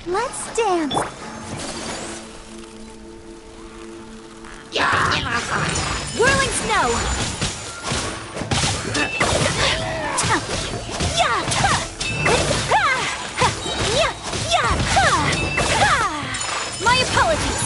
Let's dance. Whirling snow. My apologies.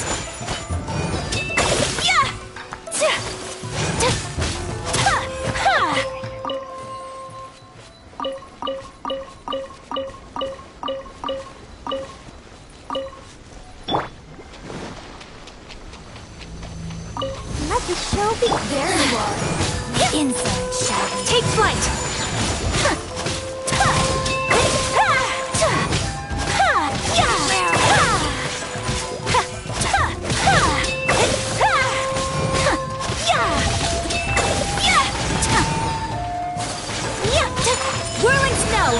Let the show be. There you are. Inside, shall we? Take flight. Whirling snow.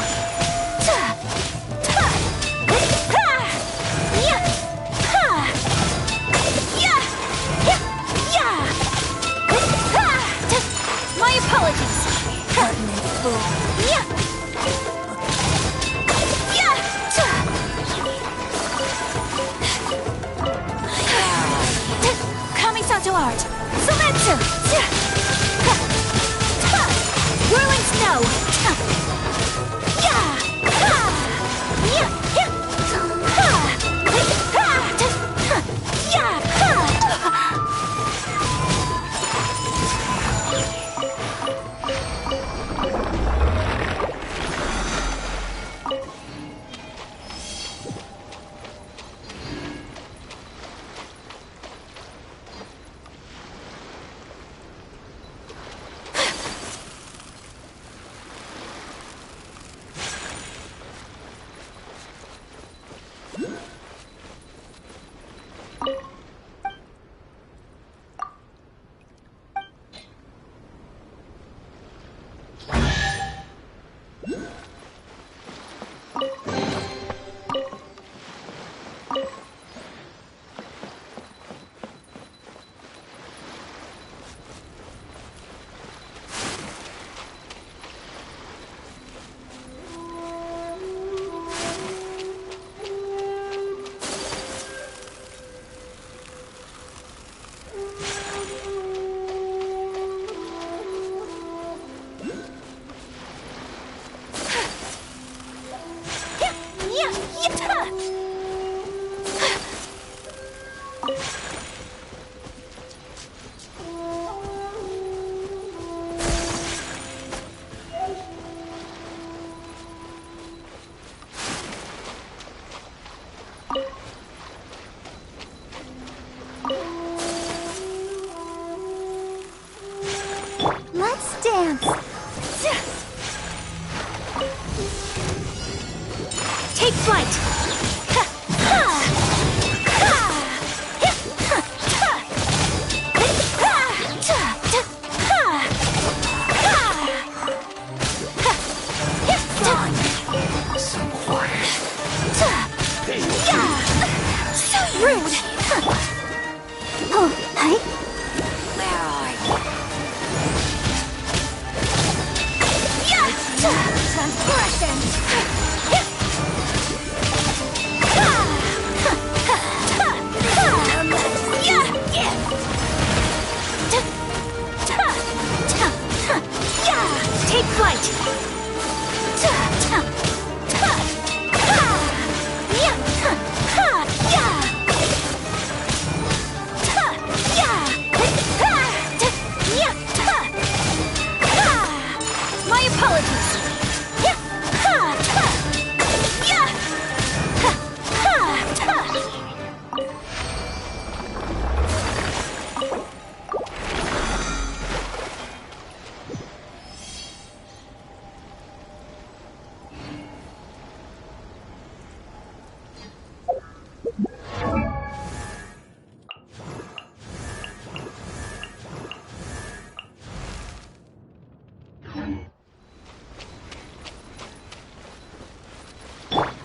My apologies. Coming to art. Selensu. Whirling snow. Let's dance. Take flight. So rude. Oh, hi. Where are you? Take flight. My apologies.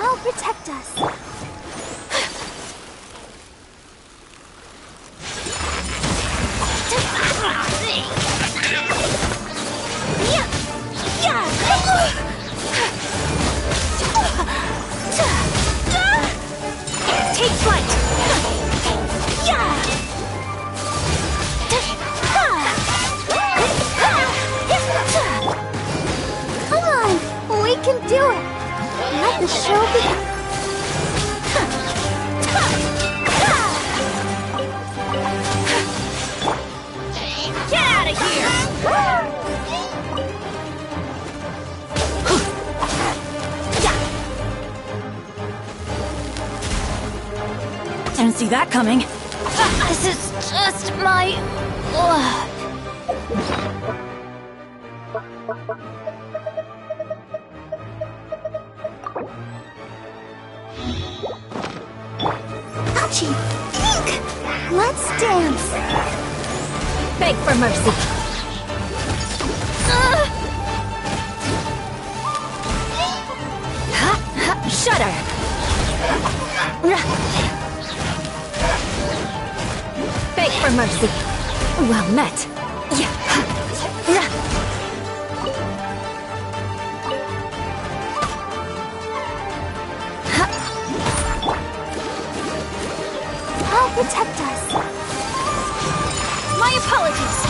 I'll protect us. Get out of here! Didn't see that coming. This is just my luck. Hachi! Pink! Let's dance! Beg for mercy. Shudder. Beg for mercy. Well met. I'll protect us. My apologies.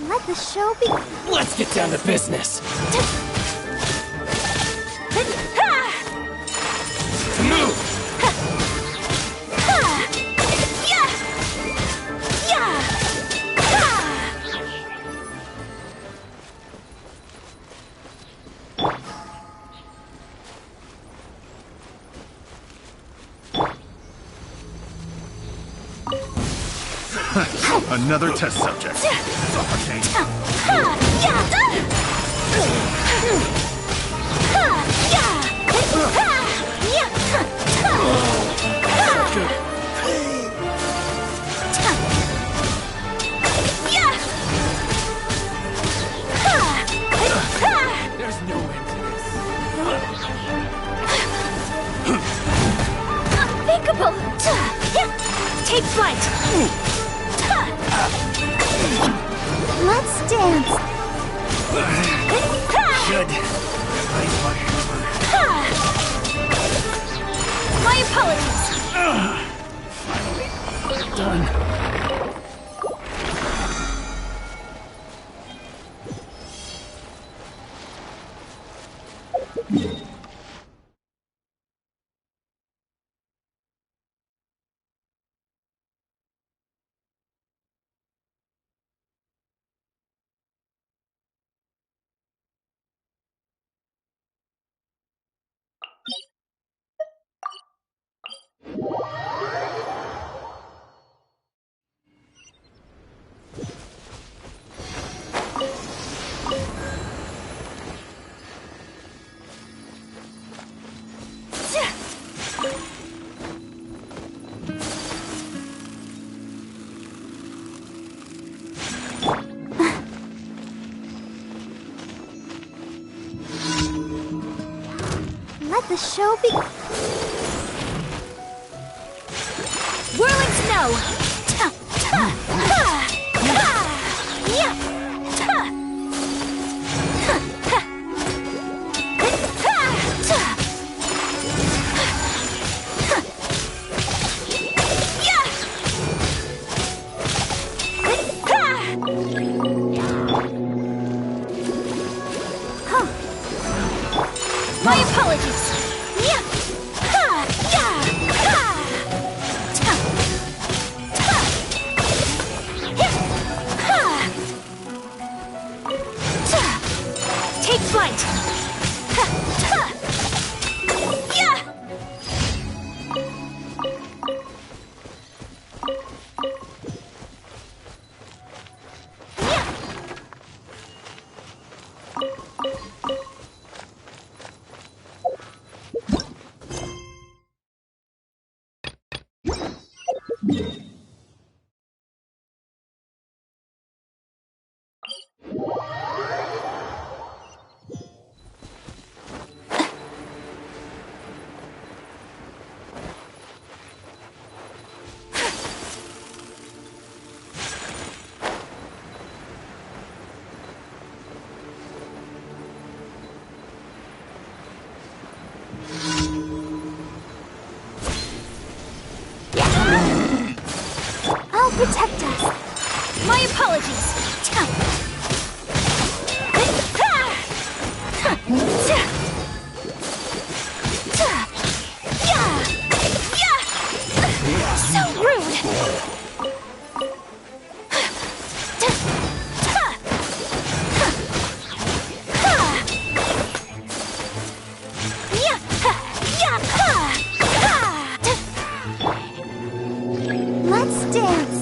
Let the show be. Let's get down to business. Move! Another test subject. Suffocate. There's no end to this. Unthinkable. Take flight. Let's dance. Good. My apologies. Done. Let the show be. Whirling snow. My apologies. protect us. My apologies. So rude. Let's dance.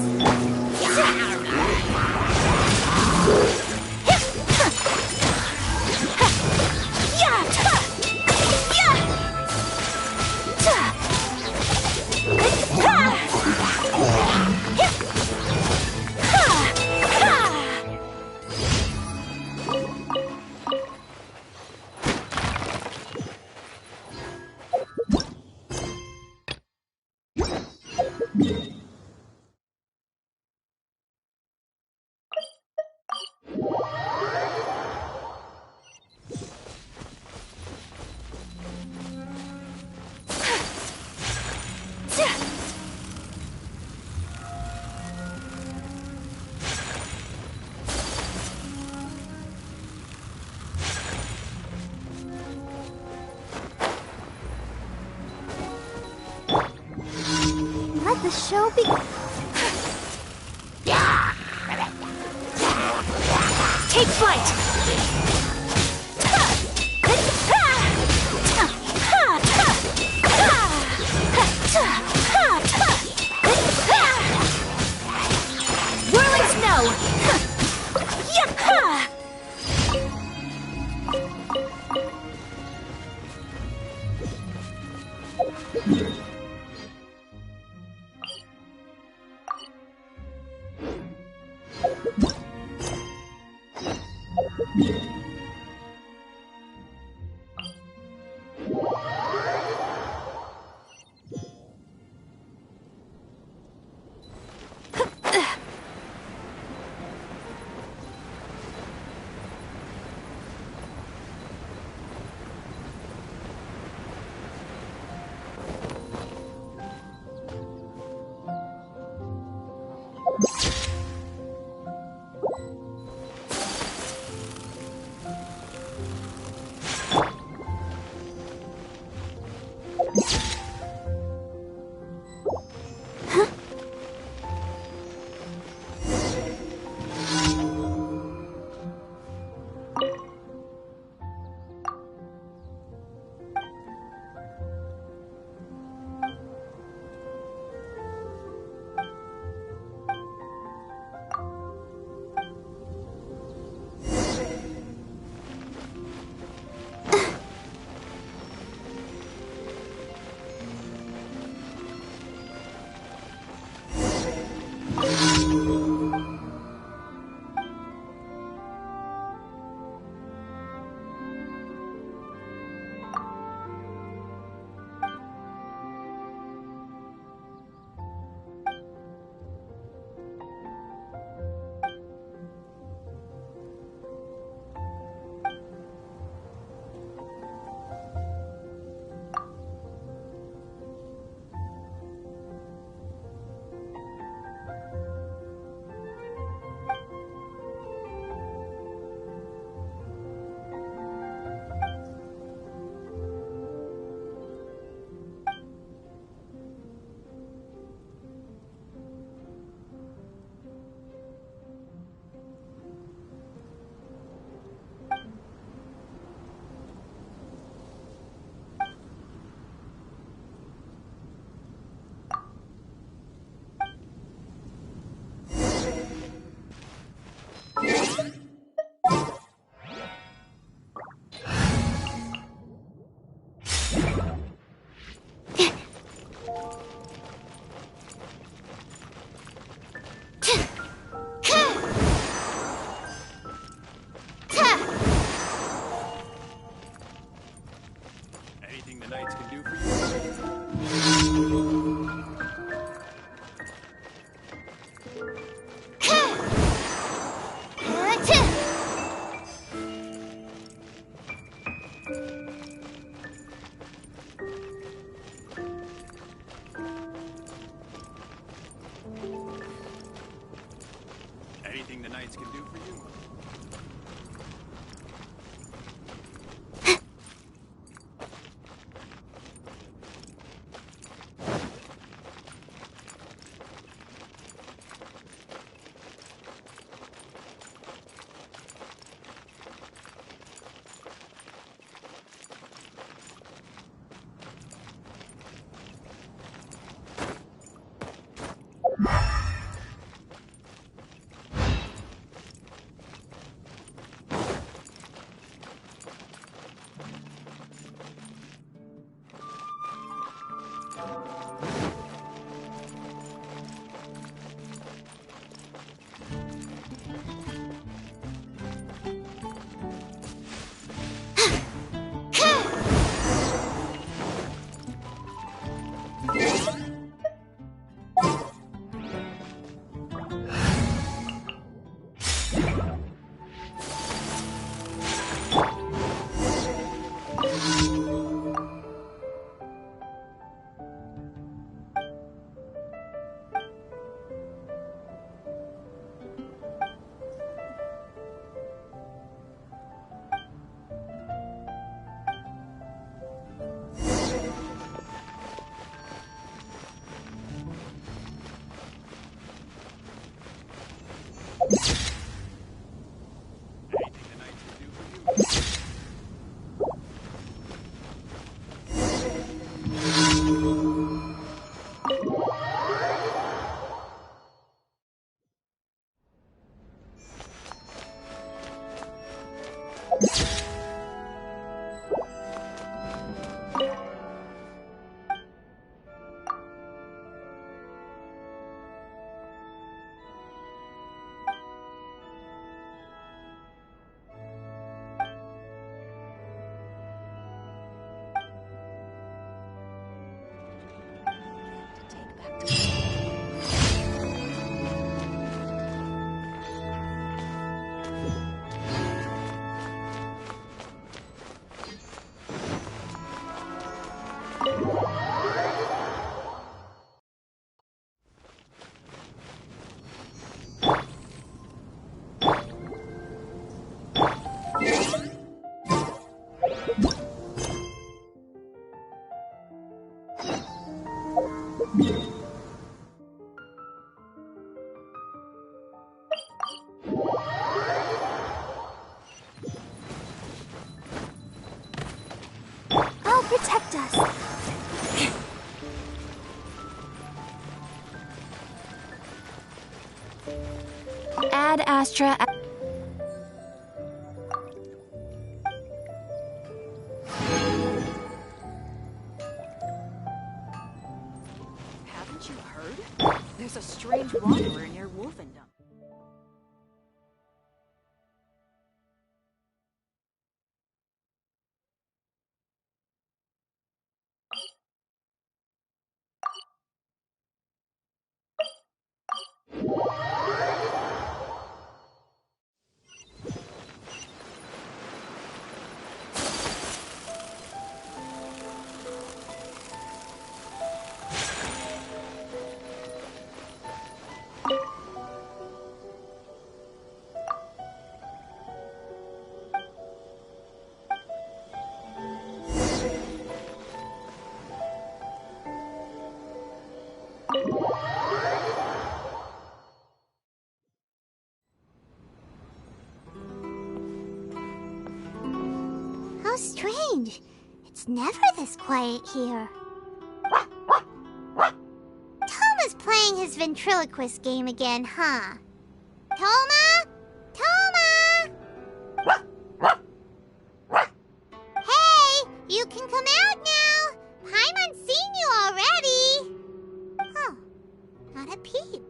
Let the show begin. Take flight! Whirling snow! Anything the knights can do for you? knights can do for you. I'll protect us. Ad Astra. Haven't you heard? There's a strange wanderer near Wolfendom. How strange. It's never this quiet here. Toma's playing his ventriloquist game again, huh? Toma? Toma! Hey, you can come out now. Paimon's seen you already. Oh, not a peep.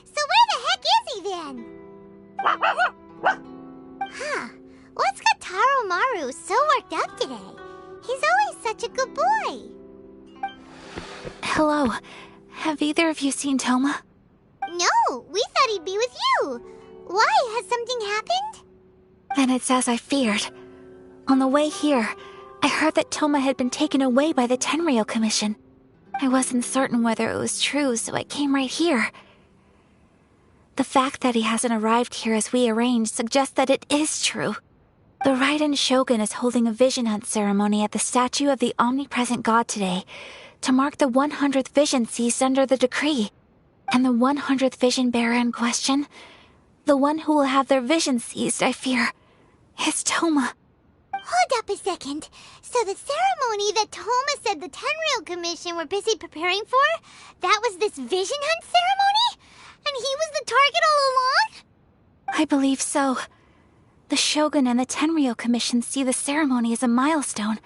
So where the heck is he then? Huh. What's got Taro Maru so worked up today? He's always such a good boy. Hello. Have either of you seen Toma? No, we thought he'd be with you. Why? Has something happened? Then it's as I feared. On the way here, I heard that Toma had been taken away by the Tenryou Commission. I wasn't certain whether it was true, so I came right here. The fact that he hasn't arrived here as we arranged suggests that it is true. The Raiden Shogun is holding a vision hunt ceremony at the statue of the omnipresent god today to mark the 100th vision seized under the decree. And the 100th vision bearer in question, the one who will have their vision seized, I fear, is Toma. Hold up a second. So the ceremony that Toma said the Tenryou Commission were busy preparing for, that was this vision hunt ceremony? And he was the target all along? I believe so. The Shogun and the Tenryou Commission see the ceremony as a milestone.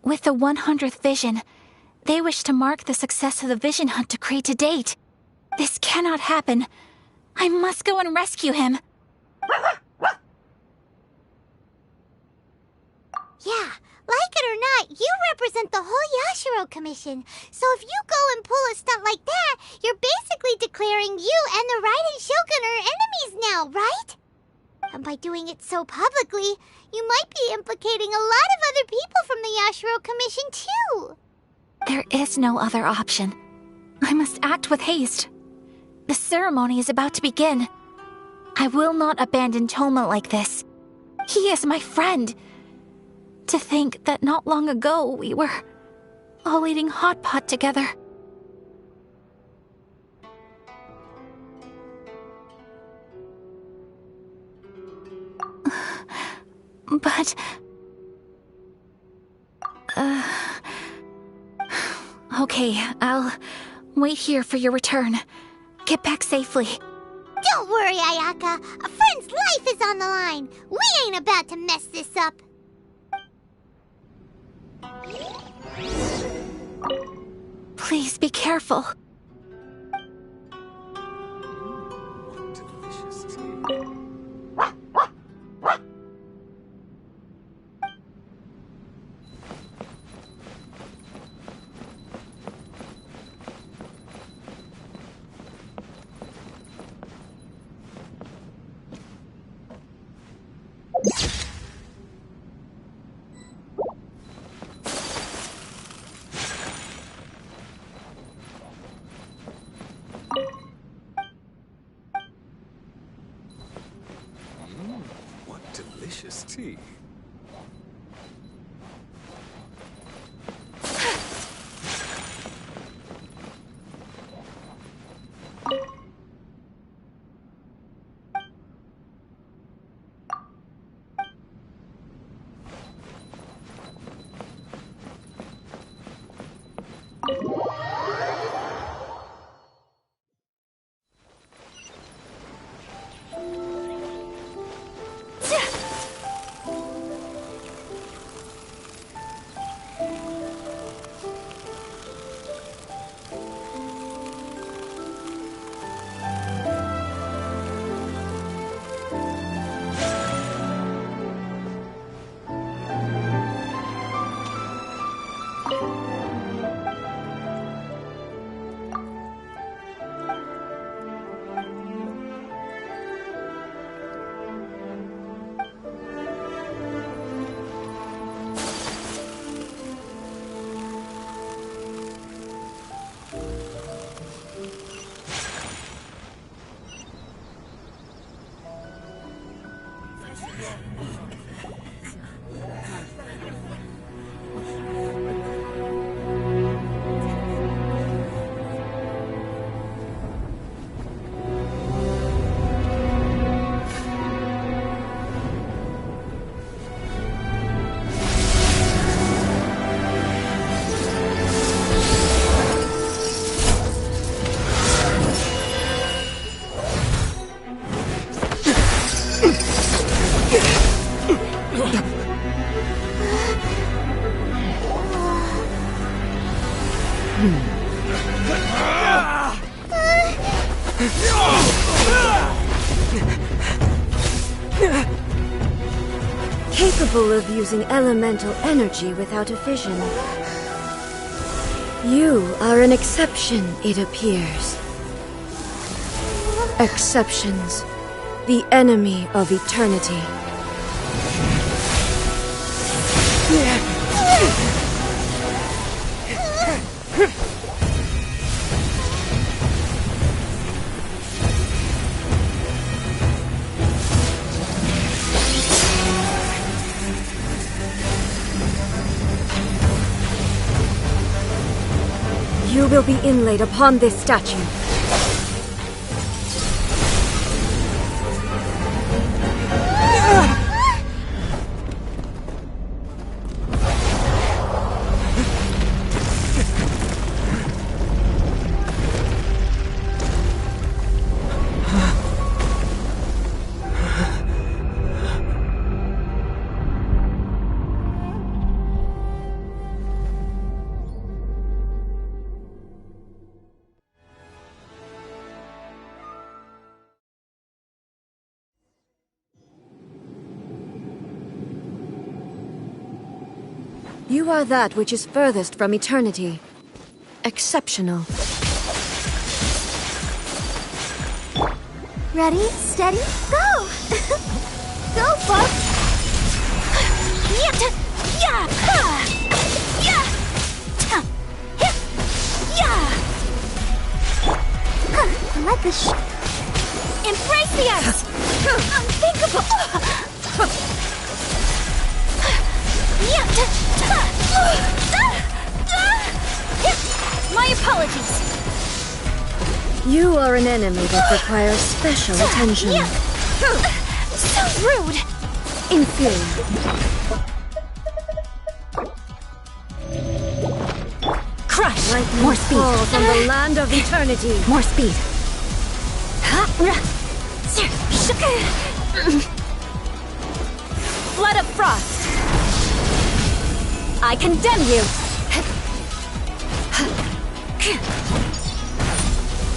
With the 100th vision, they wish to mark the success of the vision hunt decree to date. This cannot happen. I must go and rescue him. Yeah, like it or not, you represent the whole Yashiro Commission. So if you go and pull a stunt like that, you're basically declaring you and the Raiden Shogun are enemies now, right? And by doing it so publicly, you might be implicating a lot of other people from the Yashiro Commission too. There is no other option. I must act with haste. The ceremony is about to begin. I will not abandon Toma like this. He is my friend. To think that not long ago we were all eating hot pot together. But... Okay, I'll wait here for your return. Get back safely. Don't worry, Ayaka. A friend's life is on the line. We ain't about to mess this up. Please be careful. Delicious tea. What delicious tea. Capable of using elemental energy without a fission. You are an exception, it appears. Exceptions, the enemy of eternity. You will be inlaid upon this statue. You are that which is furthest from eternity. Exceptional. Ready, steady, go! Go, Buck! Let the embrace the ice! Unthinkable! My apologies! You are an enemy that requires special attention. So rude! Inferior. Crush! Lightning More speed! falls on the land of eternity. More speed! Flood of frost! I condemn you!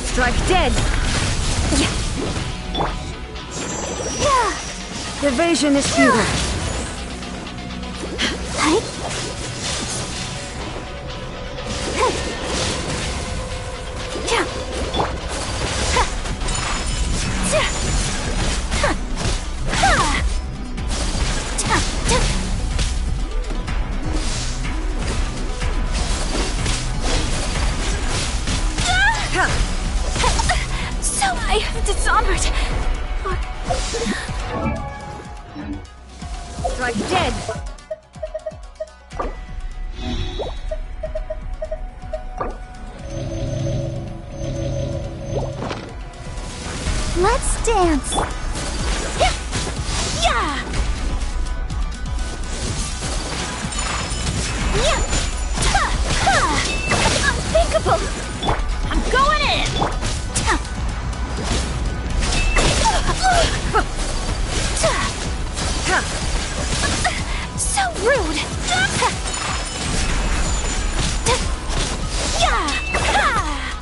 Strike dead. Evasion is futile. So I have dishonored. Strike dead. Let's dance! Unthinkable! I'm going in! So rude!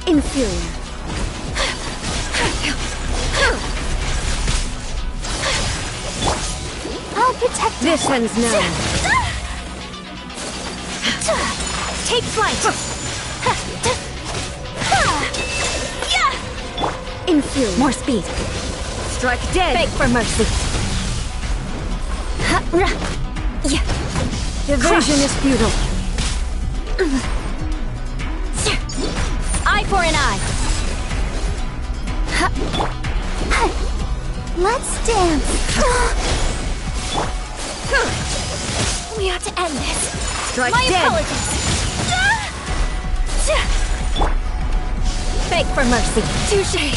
Inferior. I'll protect This ends now. Take flight! Inferior. More speed! Strike dead. Beg for mercy! Evasion is futile. Eye for an eye! Let's dance! We ought to end this. Strike My dead. apologies! Beg for mercy. Touché.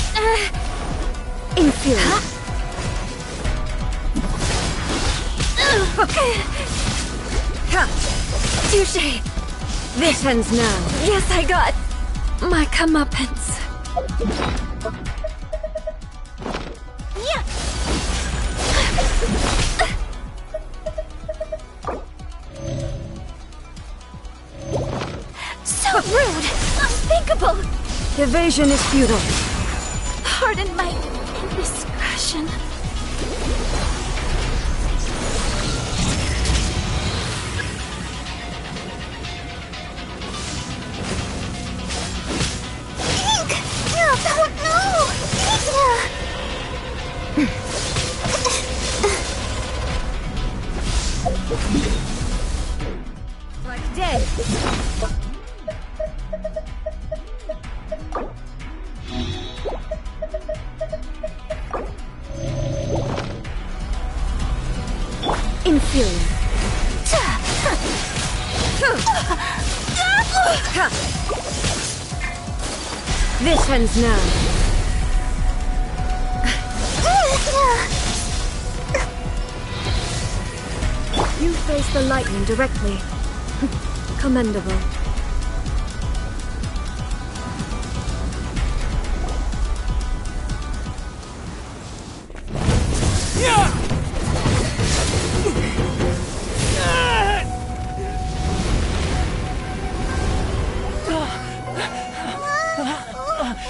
Inferior. Touché. This ends now. Yes, I got my comeuppance. So rude! Unthinkable! Evasion is futile. Pardon my indiscretion. Strike dead. Inferior. This ends now. You face the lightning directly. Commendable.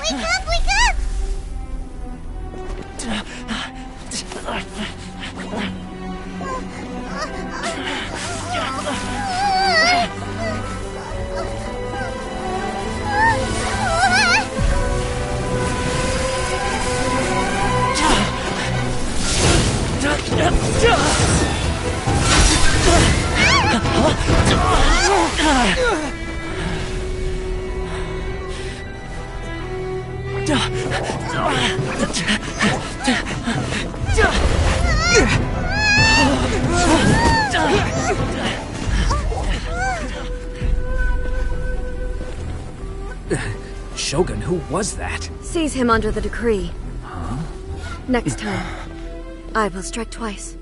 Wake up! Wake up! Shogun, who was that? Seize him under the decree. Next time, I will strike twice.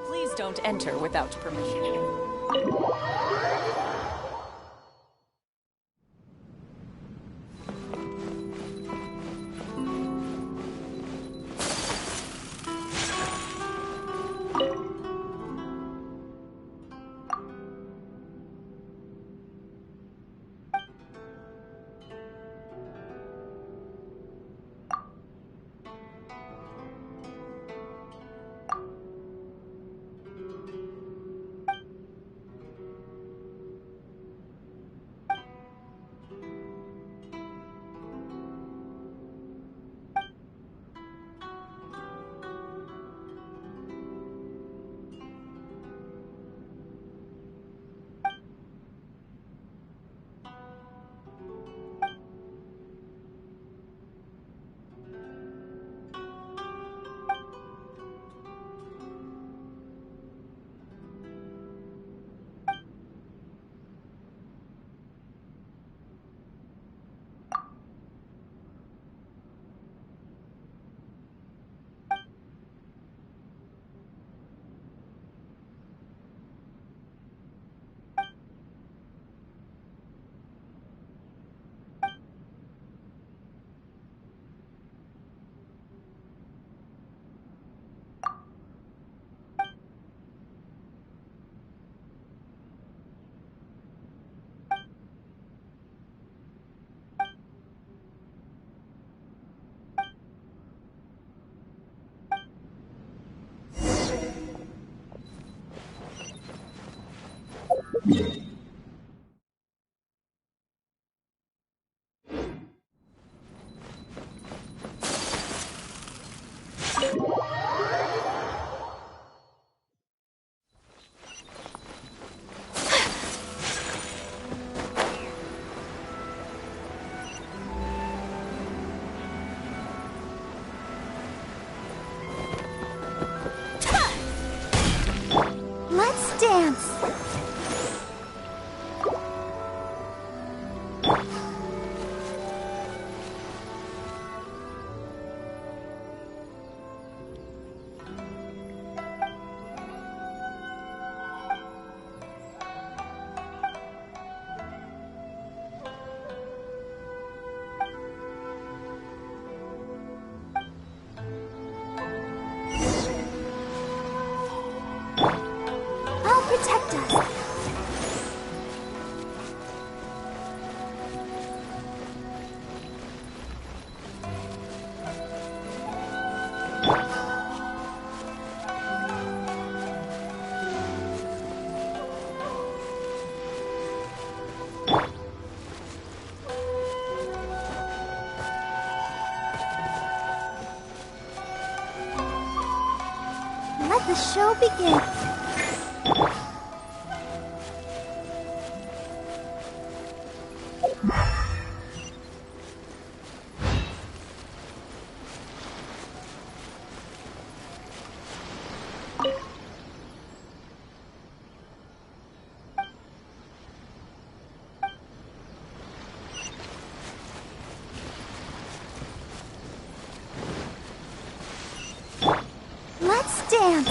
Please don't enter without permission. Let's dance. The show begins. Let's dance.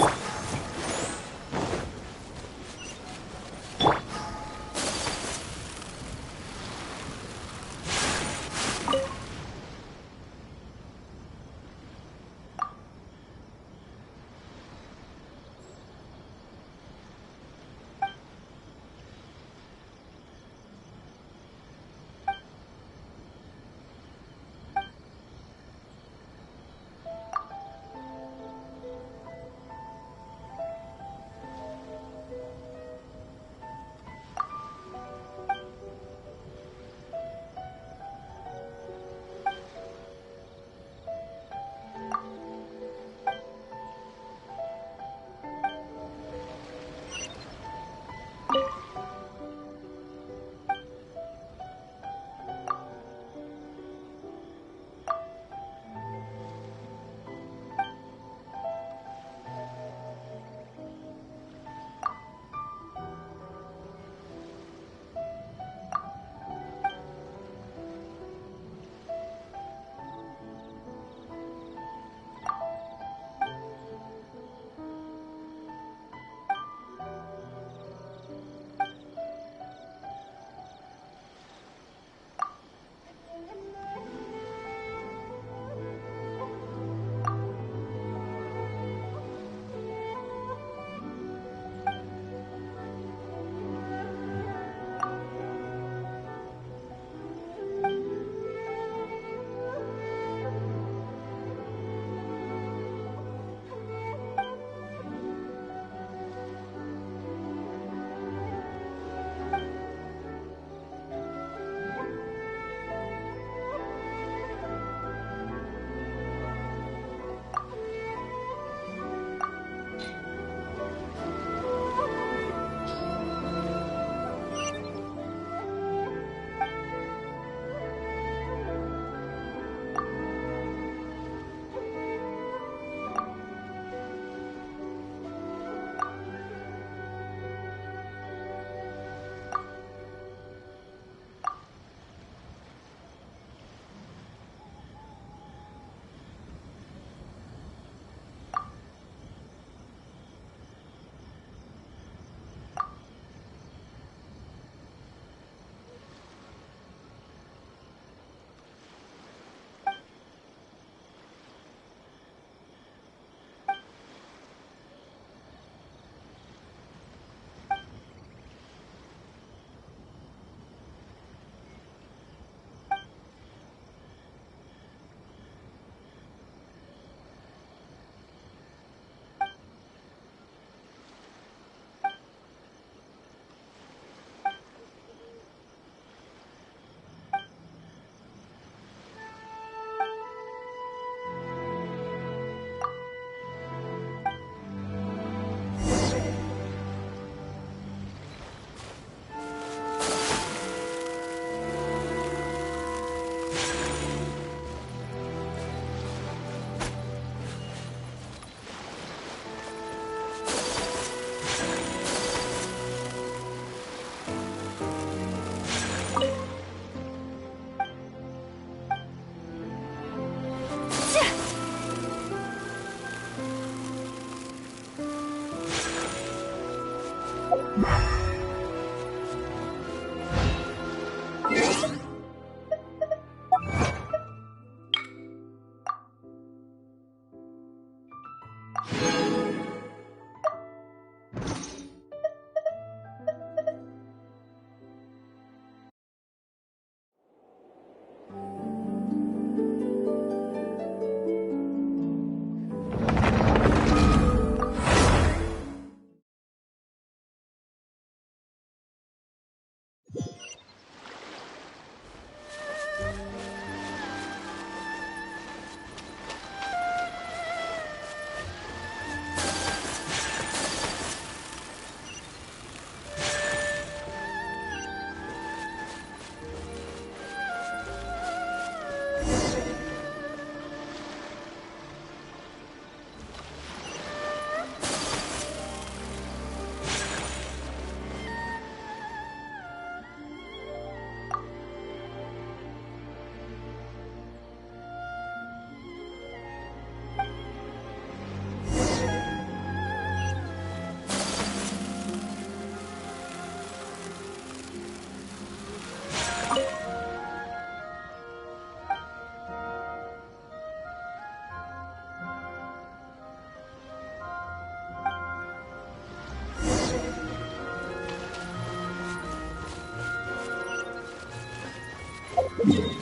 Whirling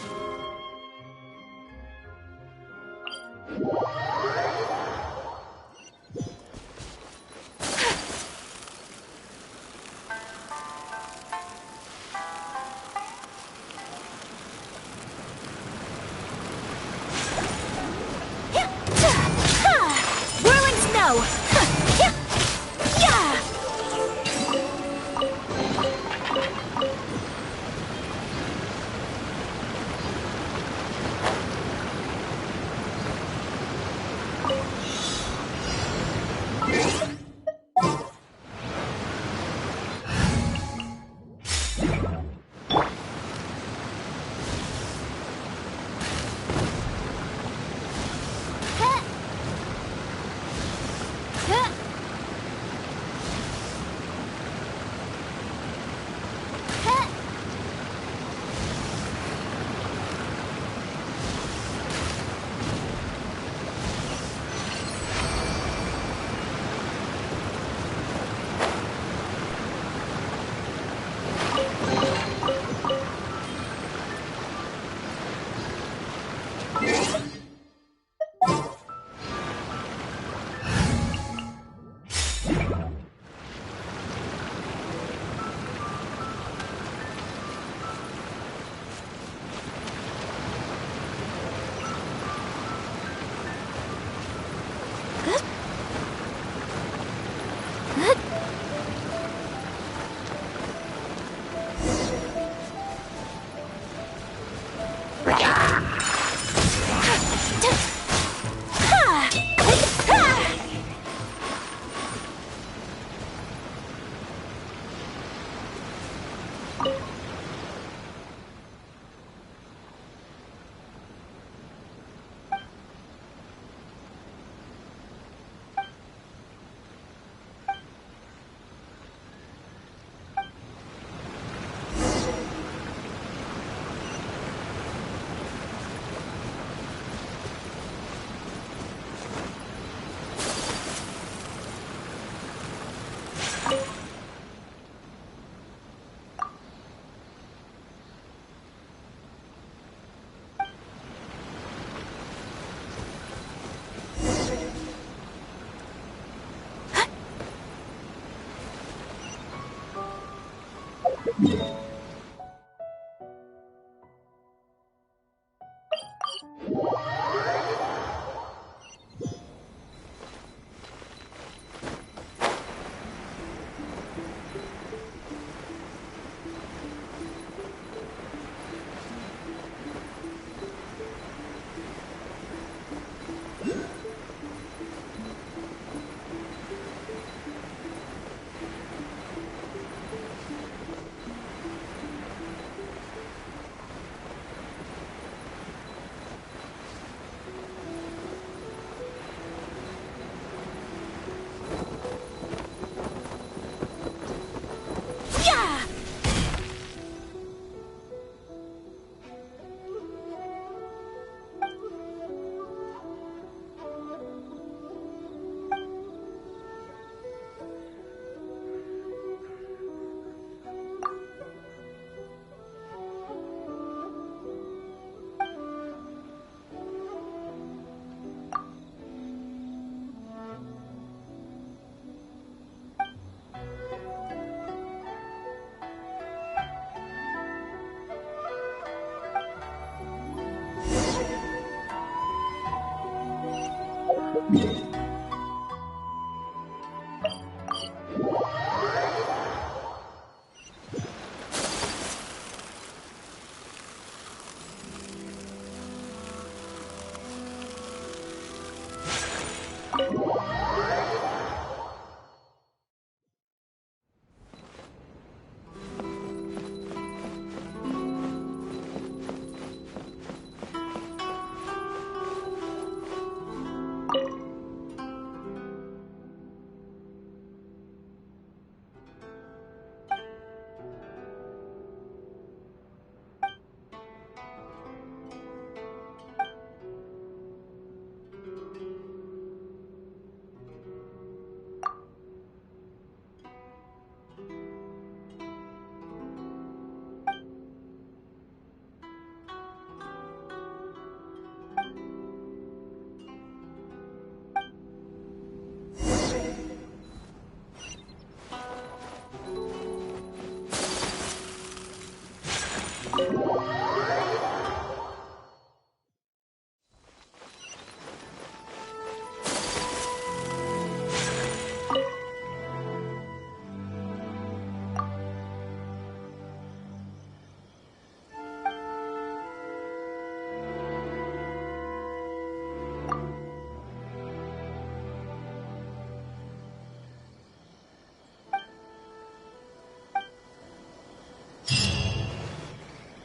snow! Yeah!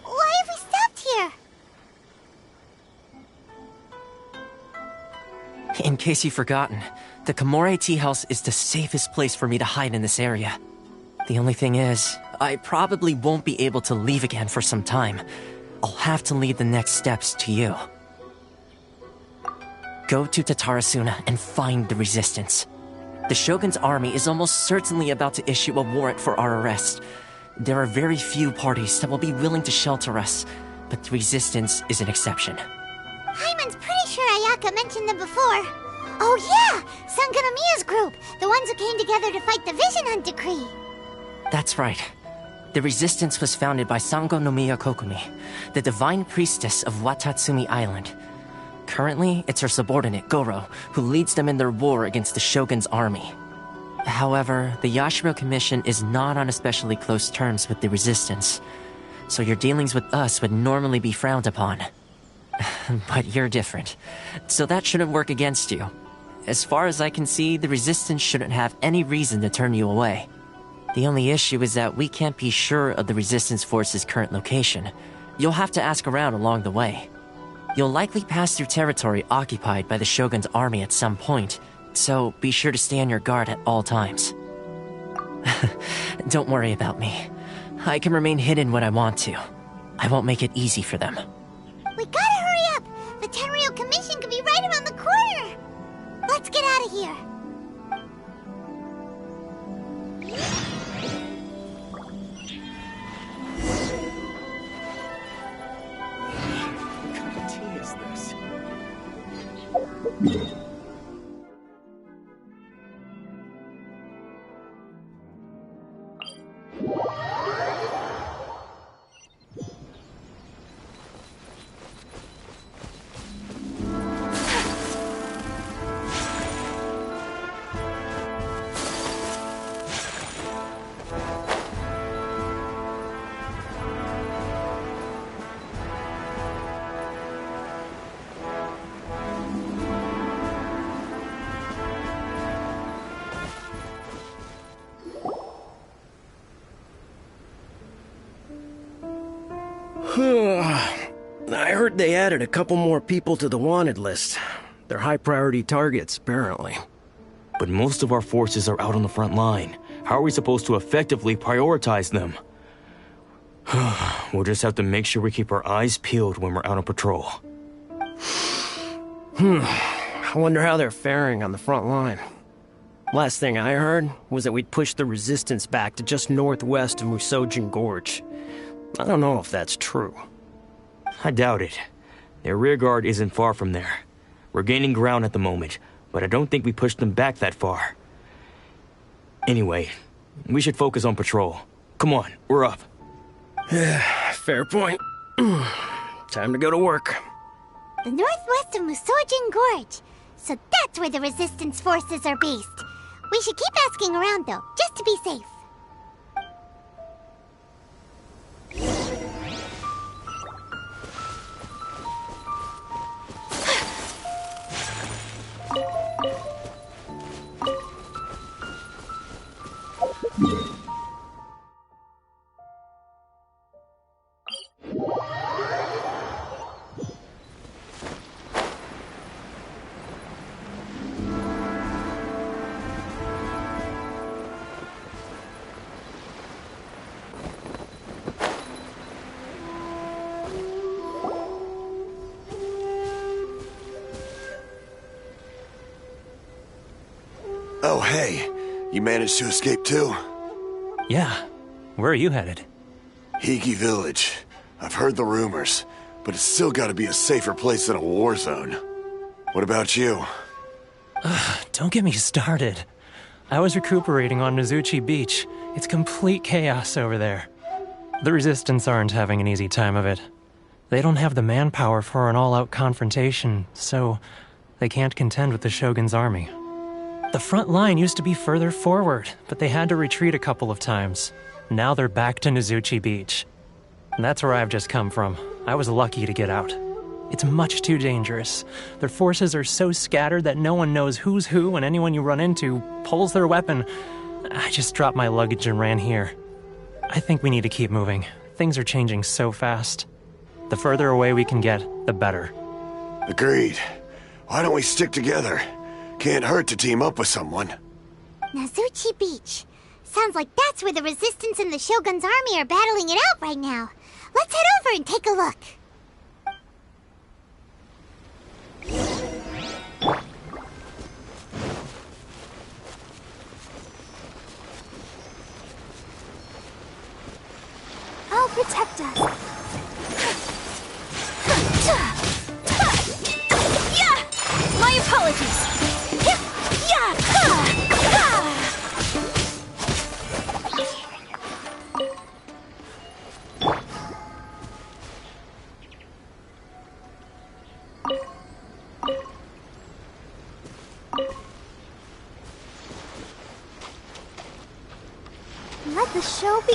Why have we stopped here? In case you've forgotten, the Komore Tea House is the safest place for me to hide in this area. The only thing is, I probably won't be able to leave again for some time. I'll have to leave the next steps to you. Go to Tatarasuna and find the resistance. The Shogun's army is almost certainly about to issue a warrant for our arrest. There are very few parties that will be willing to shelter us, but the resistance is an exception. Hyman's pretty sure Ayaka mentioned them before. Oh yeah! Sangonomiya's group! The ones who came together to fight the Vision Hunt Decree! That's right. The resistance was founded by Sangonomiya Kokumi, the divine priestess of Watatsumi Island. Currently, it's her subordinate, Goro, who leads them in their war against the Shogun's army. However, the Yashiro Commission is not on especially close terms with the resistance, so your dealings with us would normally be frowned upon. But you're different, so that shouldn't work against you. As far as I can see, the resistance shouldn't have any reason to turn you away. The only issue is that we can't be sure of the resistance force's current location. You'll have to ask around along the way. You'll likely pass through territory occupied by the Shogun's army at some point, so be sure to stay on your guard at all times. Don't worry about me. I can remain hidden when I want to. I won't make it easy for them. We gotta hurry up! The Tenryou Commission could be right around the corner! Let's get out of here! What kind of tea is this? I heard they added a couple more people to the wanted list. They're high-priority targets, apparently. But most of our forces are out on the front line. How are we supposed to effectively prioritize them? We'll just have to make sure we keep our eyes peeled when we're out on patrol. I wonder how they're faring on the front line. Last thing I heard was that we'd pushed the resistance back to just northwest of Musojin Gorge. I don't know if that's true. I doubt it. Their rearguard isn't far from there. We're gaining ground at the moment, but I don't think we pushed them back that far. Anyway, we should focus on patrol. Come on, we're up. Fair point. Time to go to work. The northwest of Musojin Gorge. So that's where the resistance forces are based. We should keep asking around though, just to be safe. Oh, hey. You managed to escape too? Yeah. Where are you headed? Higi Village. I've heard the rumors, but it's still gotta be a safer place than a war zone. What about you? Don't get me started. I was recuperating on Mizuchi Beach. It's complete chaos over there. The Resistance aren't having an easy time of it. They don't have the manpower for an all-out confrontation, so they can't contend with the Shogun's army. The front line used to be further forward, but they had to retreat a couple of times. Now they're back to Nizuchi Beach. That's where I've just come from. I was lucky to get out. It's much too dangerous. Their forces are so scattered that no one knows who's who, and anyone you run into pulls their weapon. I just dropped my luggage and ran here. I think we need to keep moving. Things are changing so fast. The further away we can get, the better. Agreed. Why don't we stick together? Can't hurt to team up with someone. Nizuchi Beach. Sounds like that's where the Resistance and the Shogun's army are battling it out right now. Let's head over and take a look. I'll protect us. My apologies. Let the show be...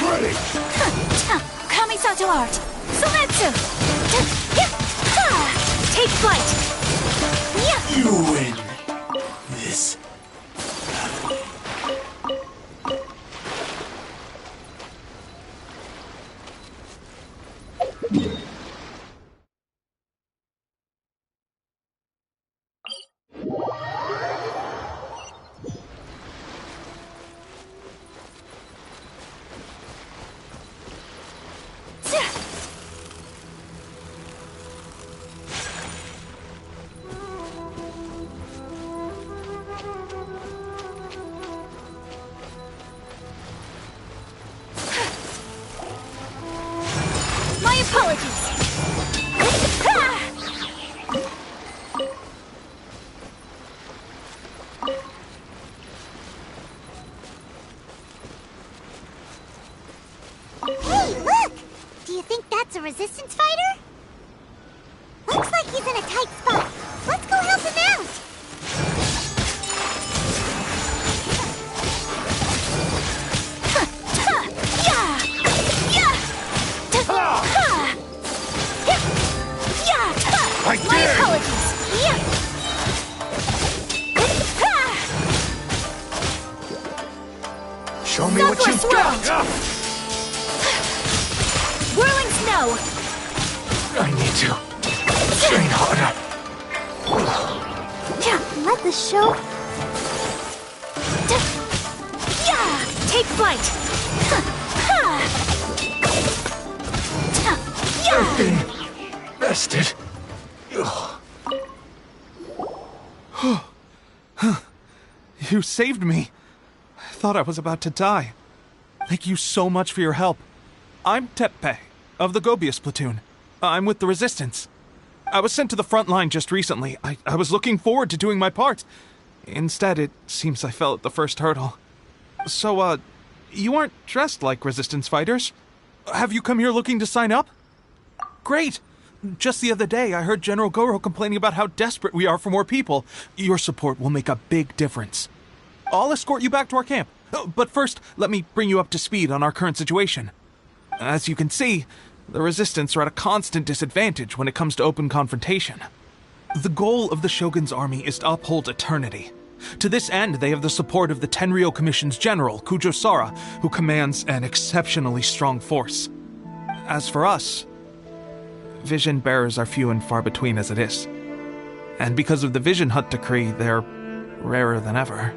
Ready! Kamisato art! Sometsu! Take flight! You win this. Hey, look! Do you think that's a Resistance fighter? Looks like he's in a tight spot. Let's go help him out! Right My there! apologies! Show me what you've Southwest got! Whirling snow! I need to train harder. Let the show... Take flight! I've been bested. You saved me. I thought I was about to die. Thank you so much for your help. I'm Teppei, of the Gobius platoon. I'm with the Resistance. I was sent to the front line just recently. I was looking forward to doing my part. Instead, it seems I fell at the first hurdle. So, you aren't dressed like Resistance fighters? Have you come here looking to sign up? Great! Just the other day, I heard General Goro complaining about how desperate we are for more people. Your support will make a big difference. I'll escort you back to our camp. But first, let me bring you up to speed on our current situation. As you can see, the Resistance are at a constant disadvantage when it comes to open confrontation. The goal of the Shogun's army is to uphold eternity. To this end, they have the support of the Tenryou Commission's general, Kujosara, who commands an exceptionally strong force. As for us, vision bearers are few and far between as it is. And because of the Vision Hut decree, they're rarer than ever.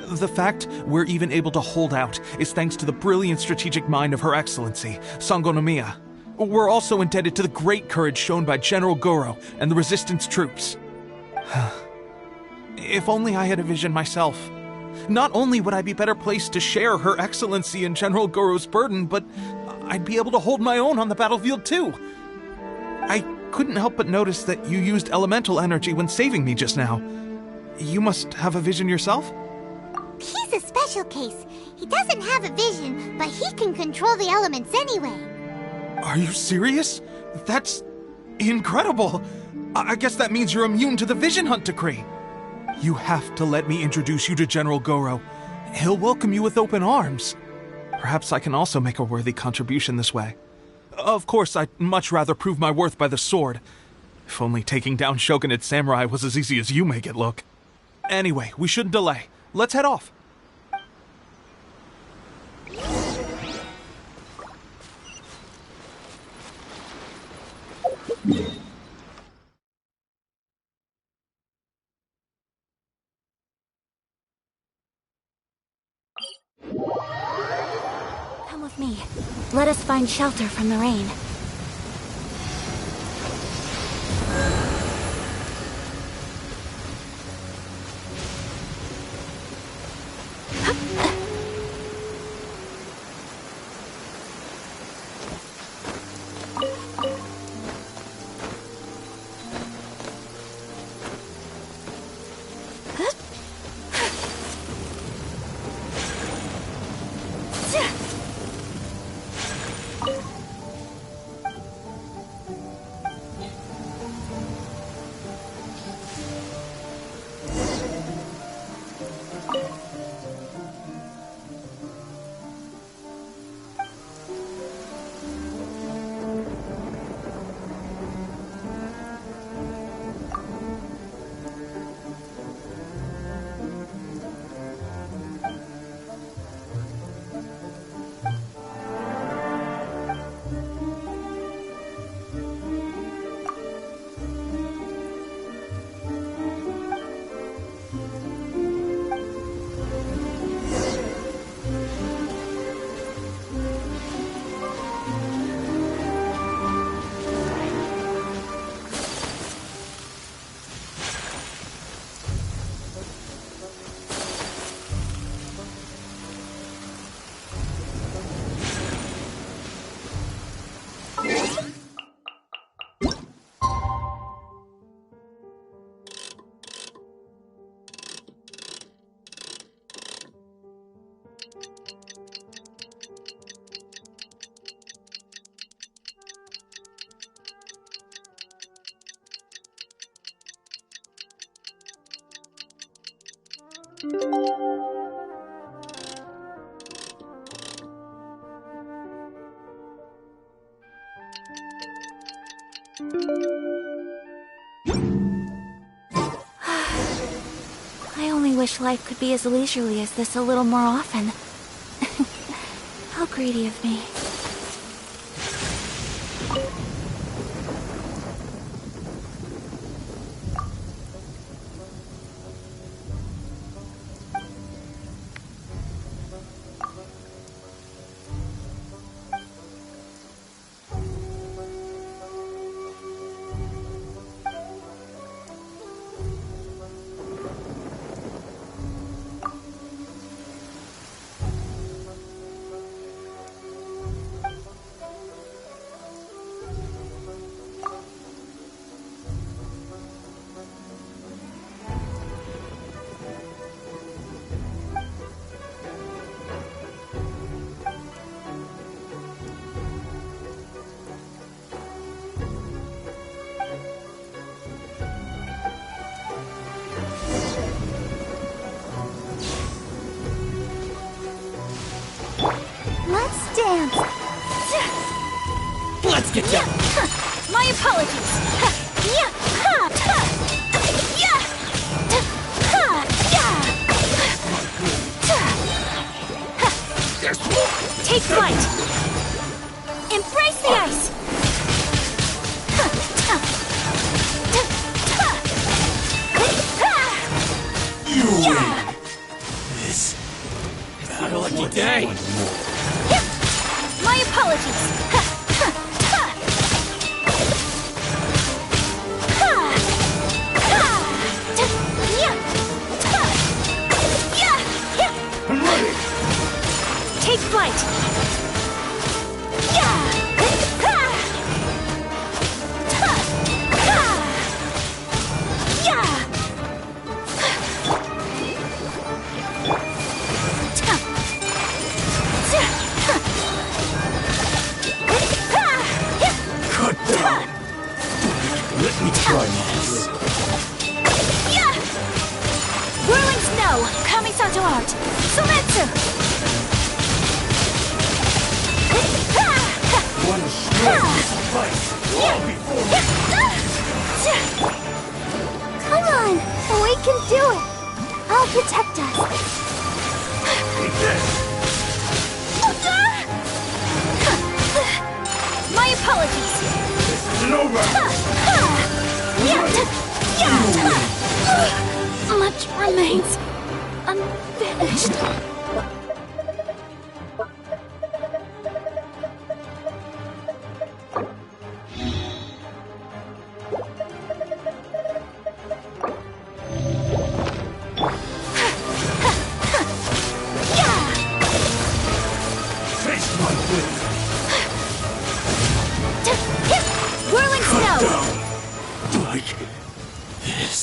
The fact we're even able to hold out is thanks to the brilliant strategic mind of Her Excellency, Sango Nomiya. We're also indebted to the great courage shown by General Goro and the Resistance troops. If only I had a vision myself. Not only would I be better placed to share Her Excellency and General Goro's burden, but I'd be able to hold my own on the battlefield too. I couldn't help but notice that you used elemental energy when saving me just now. You must have a vision yourself? He's a special case. He doesn't have a vision, but he can control the elements anyway. Are you serious? That's incredible. I guess that means you're immune to the Vision Hunt decree. You have to let me introduce you to General Goro. He'll welcome you with open arms. Perhaps I can also make a worthy contribution this way. Of course, I'd much rather prove my worth by the sword. If only taking down Shogunate samurai was as easy as you make it look. Anyway, we shouldn't delay. Let's head off. Come with me. Let us find shelter from the rain. I only wish life could be as leisurely as this a little more often. How greedy of me. Let's dance. Let's get down. My apologies. Take flight. Embrace the ice. You win. This is not a lucky day. My apologies. I'm ready. Take flight. Whirling snow! Kamisato art! Sumetsu! One stroke fight all before me. Come on! We can do it! I'll protect us. Take this. My apologies! This isn't over. Much remains unfinished. Face my will. Whirling snow! Like this.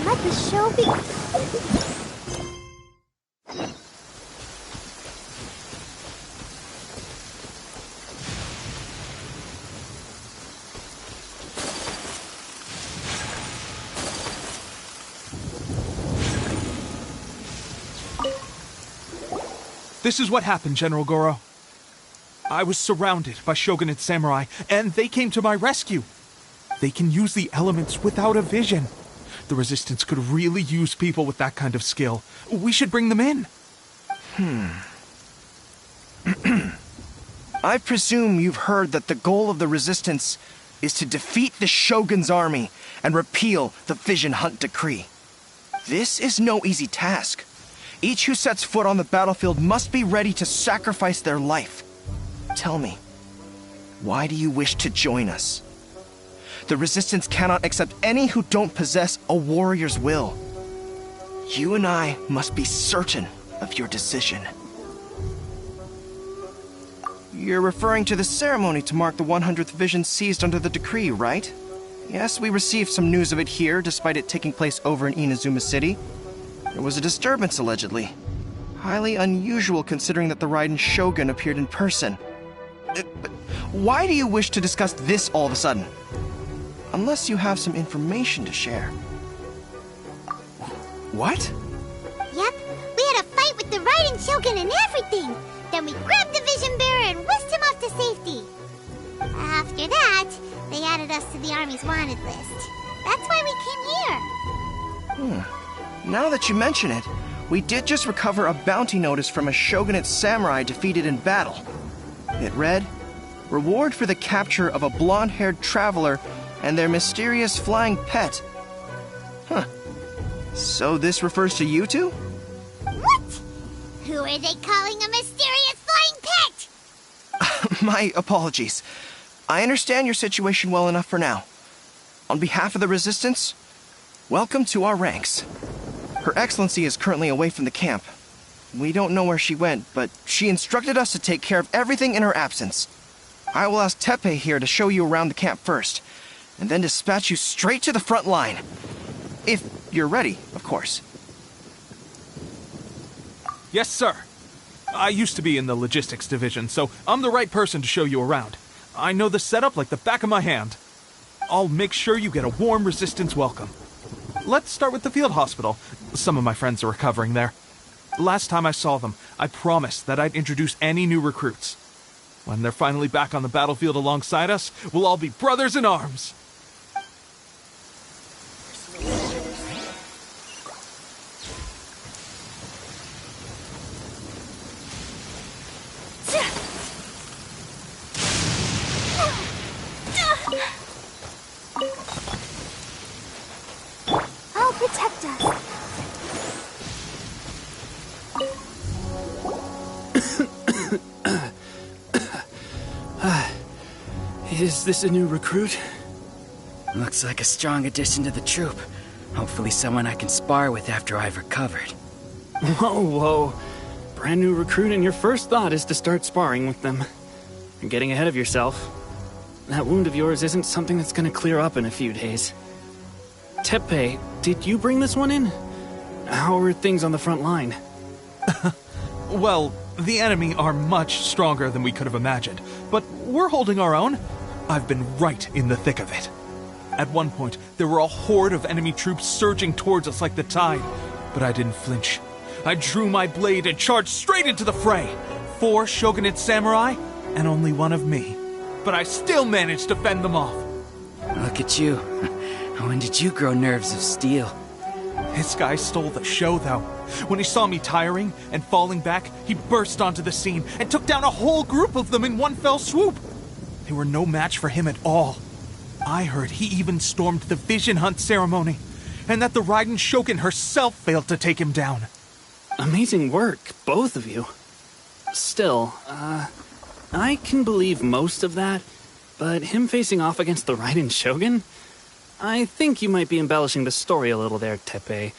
Let the show be... This is what happened, General Goro. I was surrounded by Shogunate samurai, and they came to my rescue. They can use the elements without a vision. The Resistance could really use people with that kind of skill. We should bring them in. I presume you've heard that the goal of the Resistance is to defeat the Shogun's army and repeal the Vision Hunt Decree. This is no easy task. Each who sets foot on the battlefield must be ready to sacrifice their life. Tell me, why do you wish to join us? The Resistance cannot accept any who don't possess a warrior's will. You and I must be certain of your decision. You're referring to the ceremony to mark the 100th vision seized under the decree, right? Yes, we received some news of it here, despite it taking place over in Inazuma City. There was a disturbance, allegedly. Highly unusual considering that the Raiden Shogun appeared in person. Why do you wish to discuss this all of a sudden? Unless you have some information to share. What? Yep, we had a fight with the Raiden Shogun and everything. Then we grabbed the Vision Bearer and whisked him off to safety. After that, They added us to the Army's wanted list. That's why we came here. Now that you mention it, we did just recover a bounty notice from a shogunate samurai defeated in battle. It read, "Reward for the capture of a blonde-haired traveler and their mysterious flying pet." Huh. So this refers to you two? What? Who are they calling a mysterious flying pet? My apologies. I understand your situation well enough for now. On behalf of the Resistance, welcome to our ranks. Her Excellency is currently away from the camp. We don't know where she went, but she instructed us to take care of everything in her absence. I will ask Teppei here to show you around the camp first, and then dispatch you straight to the front line. If you're ready, of course. Yes, sir. I used to be in the logistics division, so I'm the right person to show you around. I know the setup like the back of my hand. I'll make sure you get a warm Resistance welcome. Let's start with the field hospital. Some of my friends are recovering there. Last time I saw them, I promised that I'd introduce any new recruits. When they're finally back on the battlefield alongside us, we'll all be brothers in arms. I'll protect us. Is this a new recruit? Looks like a strong addition to the troop. Hopefully someone I can spar with after I've recovered. Whoa. Brand new recruit and your first thought is to start sparring with them. You're getting ahead of yourself. That wound of yours isn't something that's gonna clear up in a few days. Teppei, did you bring this one in? How are things on the front line? Well, the enemy are much stronger than we could have imagined, but we're holding our own. I've been right in the thick of it. At one point, there were a horde of enemy troops surging towards us like the tide, but I didn't flinch. I drew my blade and charged straight into the fray. 4 shogunate samurai, and only one of me. But I still managed to fend them off. Look at you. When did you grow nerves of steel? This guy stole the show, though. When he saw me tiring and falling back, he burst onto the scene and took down a whole group of them in one fell swoop. They were no match for him at all. I heard he even stormed the vision hunt ceremony, and that the Raiden Shogun herself failed to take him down. Amazing work, both of you. Still, I can believe most of that, but him facing off against the Raiden Shogun? I think you might be embellishing the story a little there, Teppei.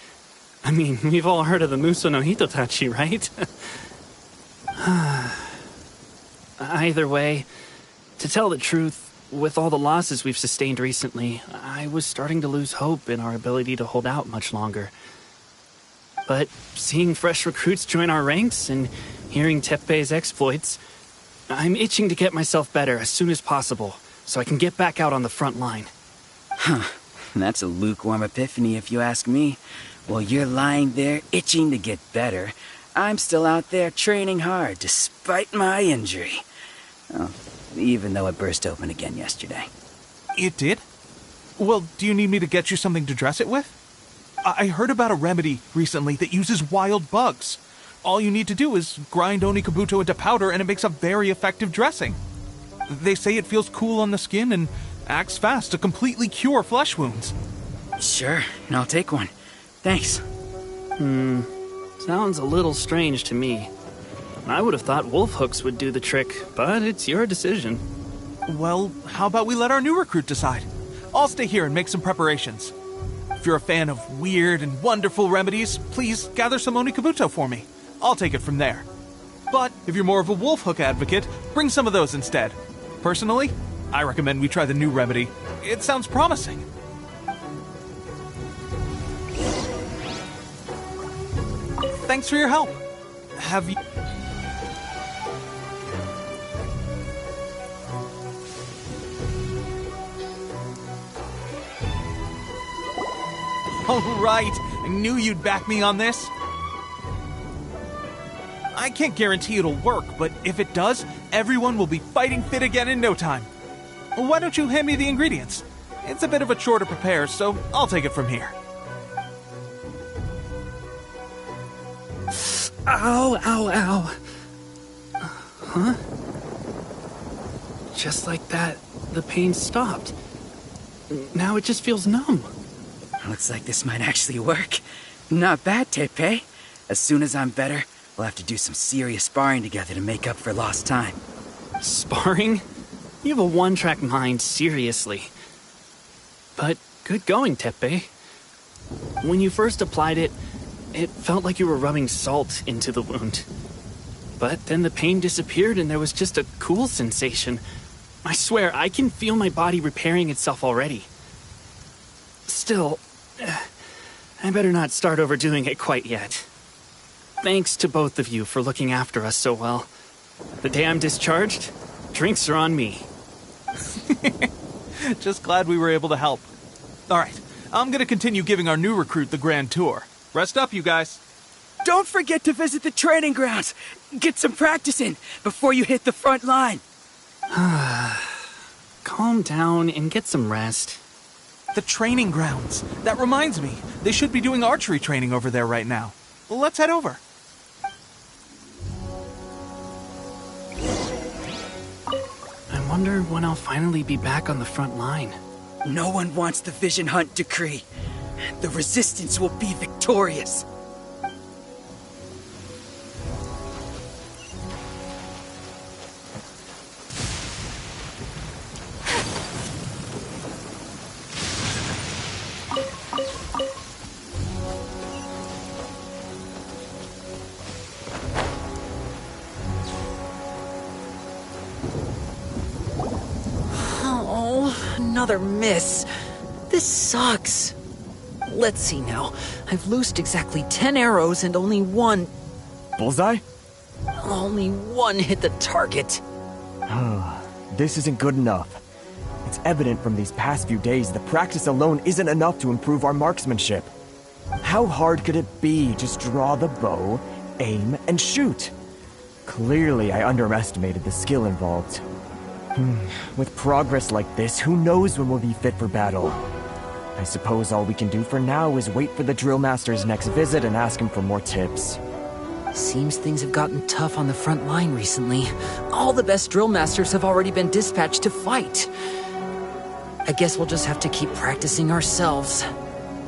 I mean, we've all heard of the Muso no Hitotachi, right? Either way, to tell the truth, with all the losses we've sustained recently, I was starting to lose hope in our ability to hold out much longer. But seeing fresh recruits join our ranks and hearing Teppei's exploits, I'm itching to get myself better as soon as possible so I can get back out on the front line. Huh. That's a lukewarm epiphany if you ask me. While you're lying there itching to get better, I'm still out there training hard despite my injury. Oh, even though it burst open again yesterday. It did? Well, do you need me to get you something to dress it with? I heard about a remedy recently that uses wild bugs. All you need to do is grind Onikabuto into powder and it makes a very effective dressing. They say it feels cool on the skin and acts fast to completely cure flesh wounds. Sure, I'll take one. Thanks. Sounds a little strange to me. I would have thought wolf hooks would do the trick, but it's your decision. Well, how about we let our new recruit decide? I'll stay here and make some preparations. If you're a fan of weird and wonderful remedies, please gather some Onikabuto for me. I'll take it from there. But if you're more of a wolf hook advocate, bring some of those instead. Personally, I recommend we try the new remedy. It sounds promising. Thanks for your help. Have you... All right, I knew you'd back me on this. I can't guarantee it'll work, but if it does, everyone will be fighting fit again in no time. Why don't you hand me the ingredients? It's a bit of a chore to prepare, so I'll take it from here. Ow, ow, ow. Huh? Just like that, the pain stopped. Now it just feels numb. Looks like this might actually work. Not bad, Tepe. As soon as I'm better, we'll have to do some serious sparring together to make up for lost time. Sparring? You have a one-track mind, seriously. But good going, Tepe. When you first applied it, it felt like you were rubbing salt into the wound. But then the pain disappeared and there was just a cool sensation. I swear, I can feel my body repairing itself already. Still, I better not start overdoing it quite yet. Thanks to both of you for looking after us so well. The day I'm discharged, drinks are on me. Just glad we were able to help. Alright, I'm gonna continue giving our new recruit the grand tour. Rest up, you guys. Don't forget to visit the training grounds. Get some practice in before you hit the front line. Calm down and get some rest. The training grounds. That reminds me, they should be doing archery training over there right now. Let's head over. I wonder when I'll finally be back on the front line. No one wants the Vision Hunt decree. The Resistance will be victorious. Oh, another miss. This sucks. Let's see now. I've loosed exactly 10 arrows and only one... Bullseye? Only one hit the target. This isn't good enough. It's evident from these past few days that practice alone isn't enough to improve our marksmanship. How hard could it be? Just draw the bow, aim, and shoot. Clearly, I underestimated the skill involved. With progress like this, who knows when we'll be fit for battle? I suppose all we can do for now is wait for the drill master's next visit and ask him for more tips. Seems things have gotten tough on the front line recently. All the best drill masters have already been dispatched to fight. I guess we'll just have to keep practicing ourselves.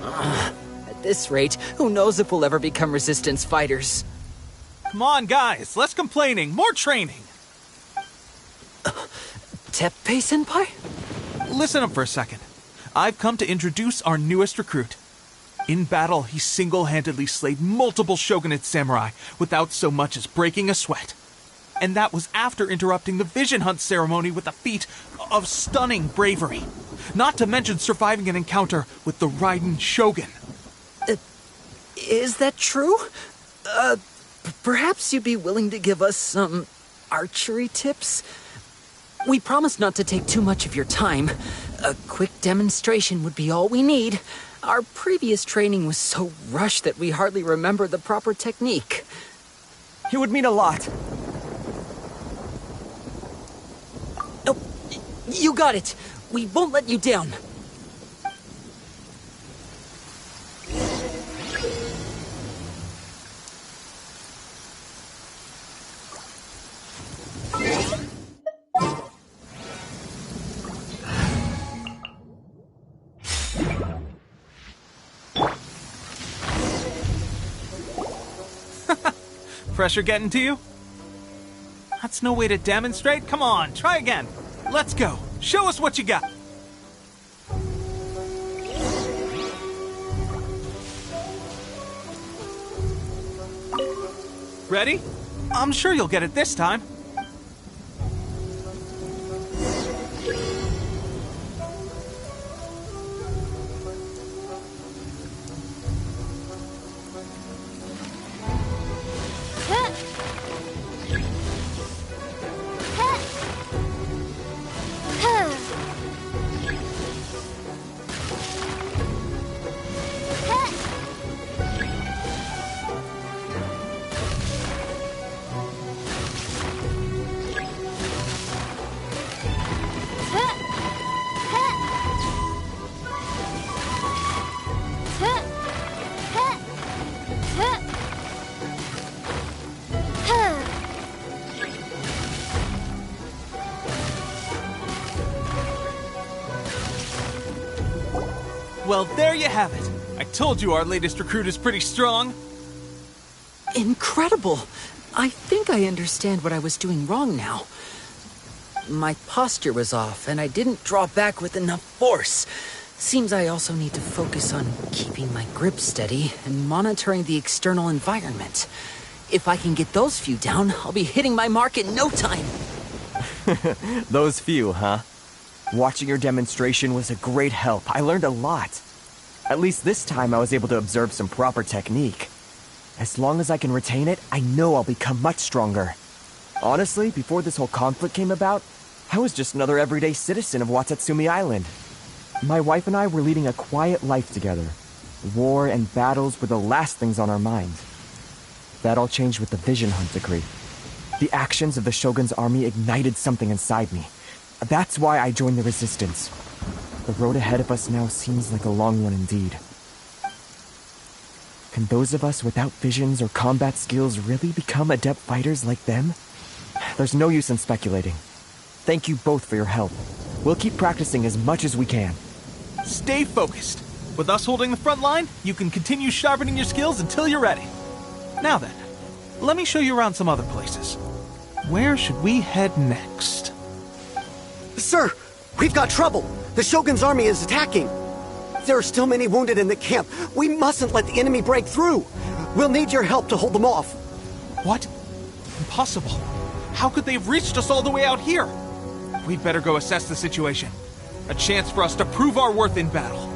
At this rate, who knows if we'll ever become resistance fighters. Come on, guys, less complaining, more training. Teppei-senpai? Listen up for a second. I've come to introduce our newest recruit. In battle, he single-handedly slayed multiple shogunate samurai without so much as breaking a sweat. And that was after interrupting the Vision Hunt ceremony with a feat of stunning bravery. Not to mention surviving an encounter with the Raiden Shogun. Is that true? Perhaps you'd be willing to give us some archery tips? We promise not to take too much of your time. A quick demonstration would be all we need. Our previous training was so rushed that we hardly remember the proper technique. It would mean a lot. Oh, you got it. We won't let you down. Pressure getting to you? That's no way to demonstrate. Come on, try again. Let's go. Show us what you got. Ready? I'm sure you'll get it this time. Well, there you have it. I told you our latest recruit is pretty strong. Incredible! I think I understand what I was doing wrong now. My posture was off, and I didn't draw back with enough force. Seems I also need to focus on keeping my grip steady and monitoring the external environment. If I can get those few down, I'll be hitting my mark in no time. Those few, huh? Watching your demonstration was a great help. I learned a lot. At least this time I was able to observe some proper technique. As long as I can retain it, I know I'll become much stronger. Honestly, before this whole conflict came about, I was just another everyday citizen of Watatsumi Island. My wife and I were leading a quiet life together. War and battles were the last things on our minds. That all changed with the Vision Hunt decree. The actions of the Shogun's army ignited something inside me. That's why I joined the Resistance. The road ahead of us now seems like a long one indeed. Can those of us without visions or combat skills really become adept fighters like them? There's no use in speculating. Thank you both for your help. We'll keep practicing as much as we can. Stay focused. With us holding the front line, you can continue sharpening your skills until you're ready. Now then, let me show you around some other places. Where should we head next? Sir, we've got trouble. The Shogun's army is attacking. There are still many wounded in the camp. We mustn't let the enemy break through. We'll need your help to hold them off. What? Impossible. How could they have reached us all the way out here? We'd better go assess the situation. A chance for us to prove our worth in battle.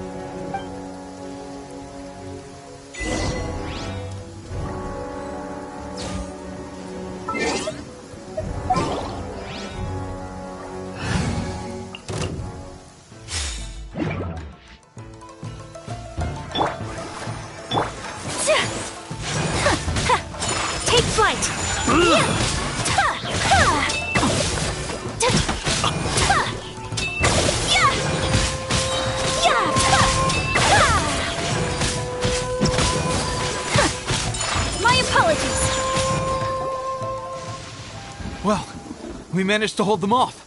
Take flight! My apologies. Well, we managed to hold them off.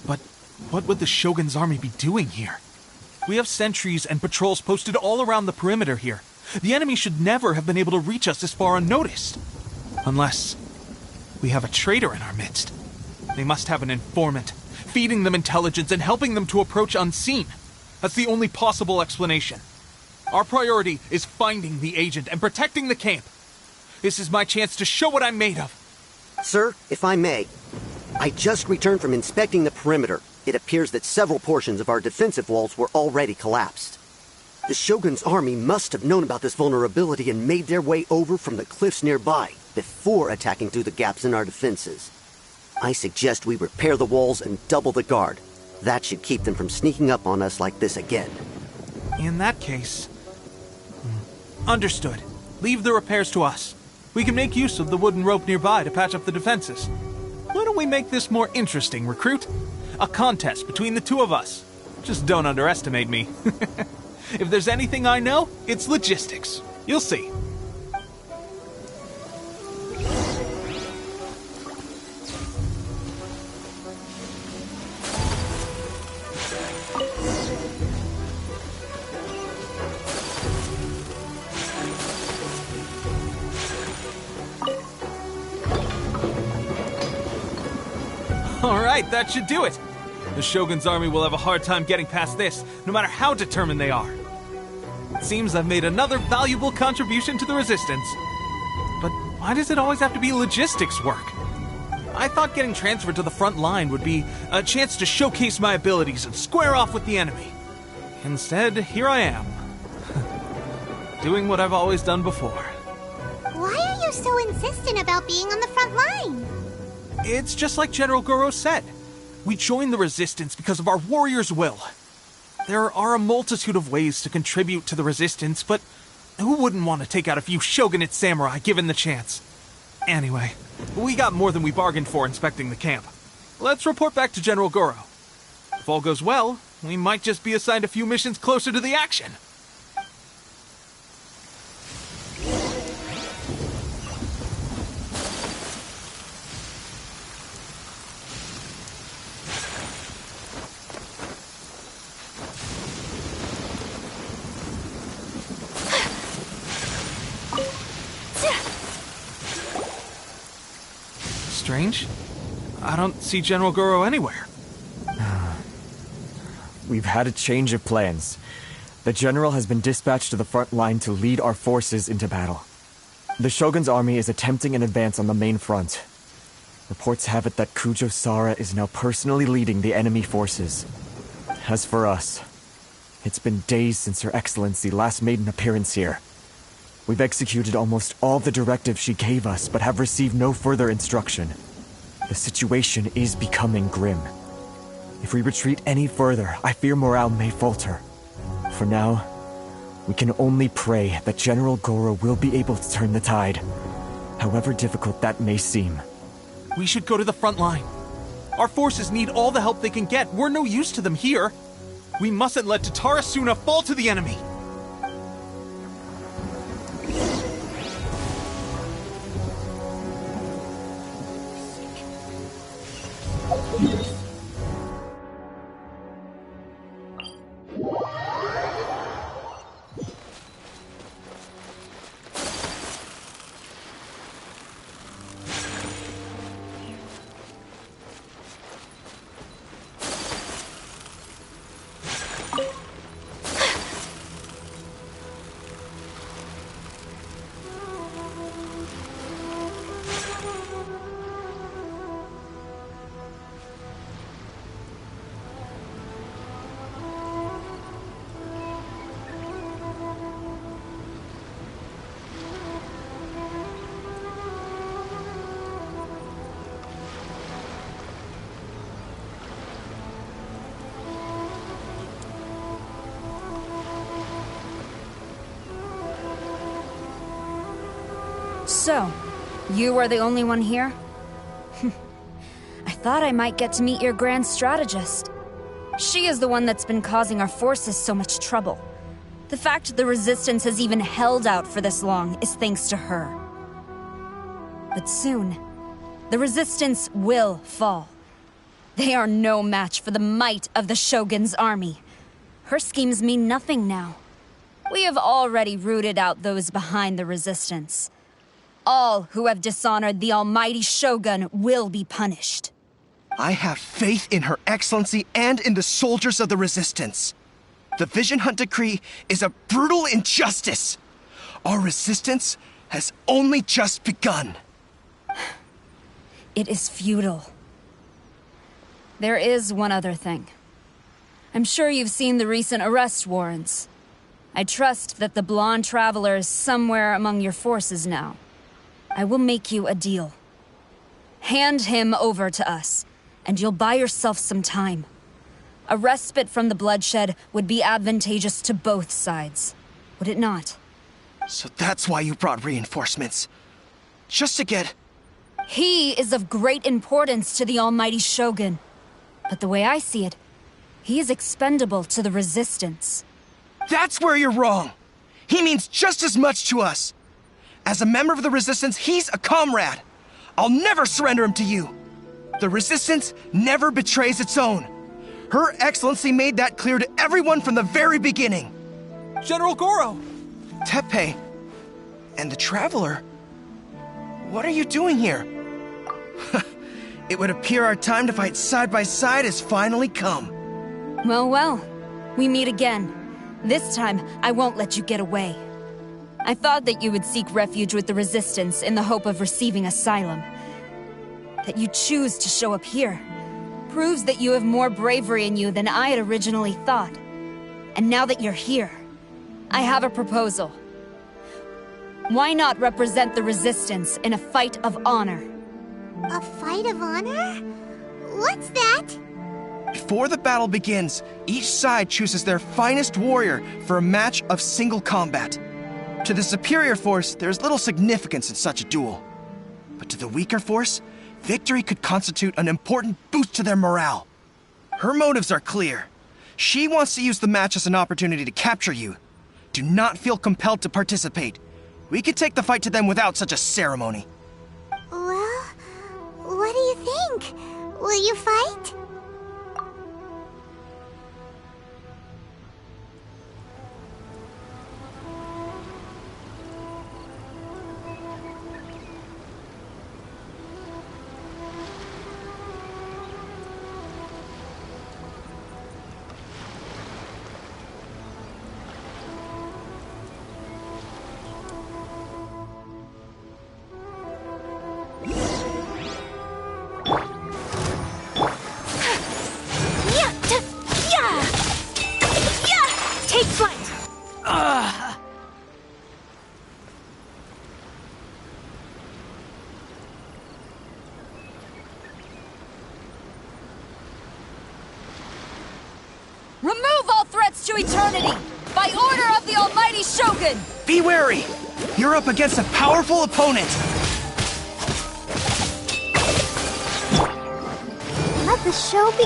But what would the Shogun's army be doing here? We have sentries and patrols posted all around the perimeter here. The enemy should never have been able to reach us this far unnoticed. Unless we have a traitor in our midst. They must have an informant, feeding them intelligence and helping them to approach unseen. That's the only possible explanation. Our priority is finding the agent and protecting the camp. This is my chance to show what I'm made of. Sir, if I may, I just returned from inspecting the perimeter. It appears that several portions of our defensive walls were already collapsed. The Shogun's army must have known about this vulnerability and made their way over from the cliffs nearby before attacking through the gaps in our defenses. I suggest we repair the walls and double the guard. That should keep them from sneaking up on us like this again. In that case... Understood. Leave the repairs to us. We can make use of the wooden rope nearby to patch up the defenses. Why don't we make this more interesting, recruit? A contest between the two of us. Just don't underestimate me. If there's anything I know, it's logistics. You'll see. All right, that should do it. The Shogun's army will have a hard time getting past this, no matter how determined they are. It seems I've made another valuable contribution to the Resistance. But why does it always have to be logistics work? I thought getting transferred to the front line would be a chance to showcase my abilities and square off with the enemy. Instead, here I am. Doing what I've always done before. Why are you so insistent about being on the front line? It's just like General Goro said. We joined the Resistance because of our warrior's will. There are a multitude of ways to contribute to the Resistance, but who wouldn't want to take out a few shogunate samurai given the chance? Anyway, we got more than we bargained for inspecting the camp. Let's report back to General Goro. If all goes well, we might just be assigned a few missions closer to the action. strange. I don't see General Goro anywhere. We've had a change of plans. The General has been dispatched to the front line to lead our forces into battle. The Shogun's army is attempting an advance on the main front. Reports have it that Kujo Sara is now personally leading the enemy forces. As for us, it's been days since Her Excellency last made an appearance here. We've executed almost all the directives she gave us, but have received no further instruction. The situation is becoming grim. If we retreat any further, I fear morale may falter. For now, we can only pray that General Goro will be able to turn the tide, however difficult that may seem. We should go to the front line. Our forces need all the help they can get. We're no use to them here. We mustn't let Tatarasuna fall to the enemy. So, you are the only one here? I thought I might get to meet your grand strategist. She is the one that's been causing our forces so much trouble. The fact the Resistance has even held out for this long is thanks to her. But soon, the Resistance will fall. They are no match for the might of the Shogun's army. Her schemes mean nothing now. We have already rooted out those behind the Resistance. All who have dishonored the almighty Shogun will be punished. I have faith in Her Excellency and in the soldiers of the Resistance. The Vision Hunt Decree is a brutal injustice. Our resistance has only just begun. It is futile. There is one other thing. I'm sure you've seen the recent arrest warrants. I trust that the blonde traveler is somewhere among your forces now. I will make you a deal. Hand him over to us, and you'll buy yourself some time. A respite from the bloodshed would be advantageous to both sides, would it not? So that's why you brought reinforcements. Just to get... He is of great importance to the almighty Shogun. But the way I see it, he is expendable to the Resistance. That's where you're wrong. He means just as much to us. As a member of the Resistance, he's a comrade. I'll never surrender him to you. The Resistance never betrays its own. Her Excellency made that clear to everyone from the very beginning. General Goro! Teppei and the Traveler. What are you doing here? It would appear our time to fight side by side has finally come. Well, well. We meet again. This time, I won't let you get away. I thought that you would seek refuge with the Resistance in the hope of receiving asylum. That you choose to show up here proves that you have more bravery in you than I had originally thought. And now that you're here, I have a proposal. Why not represent the Resistance in a fight of honor? A fight of honor? What's that? Before the battle begins, each side chooses their finest warrior for a match of single combat. To the superior force, there's little significance in such a duel. But to the weaker force, victory could constitute an important boost to their morale. Her motives are clear. She wants to use the match as an opportunity to capture you. Do not feel compelled to participate. We could take the fight to them without such a ceremony. Well, what do you think? Will you fight? to eternity! By order of the Almighty Shogun! Be wary! You're up against a powerful opponent! Let the show be...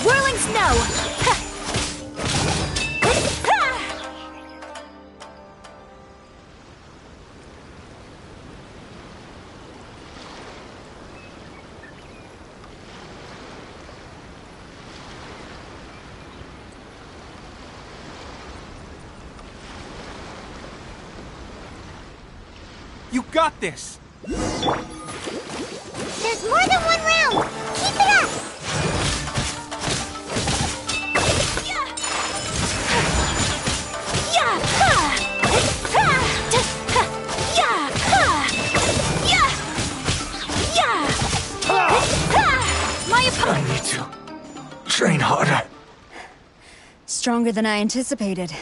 Whirling snow! You got this! There's more than one round! Keep it up! My I need to train harder. Stronger than I anticipated.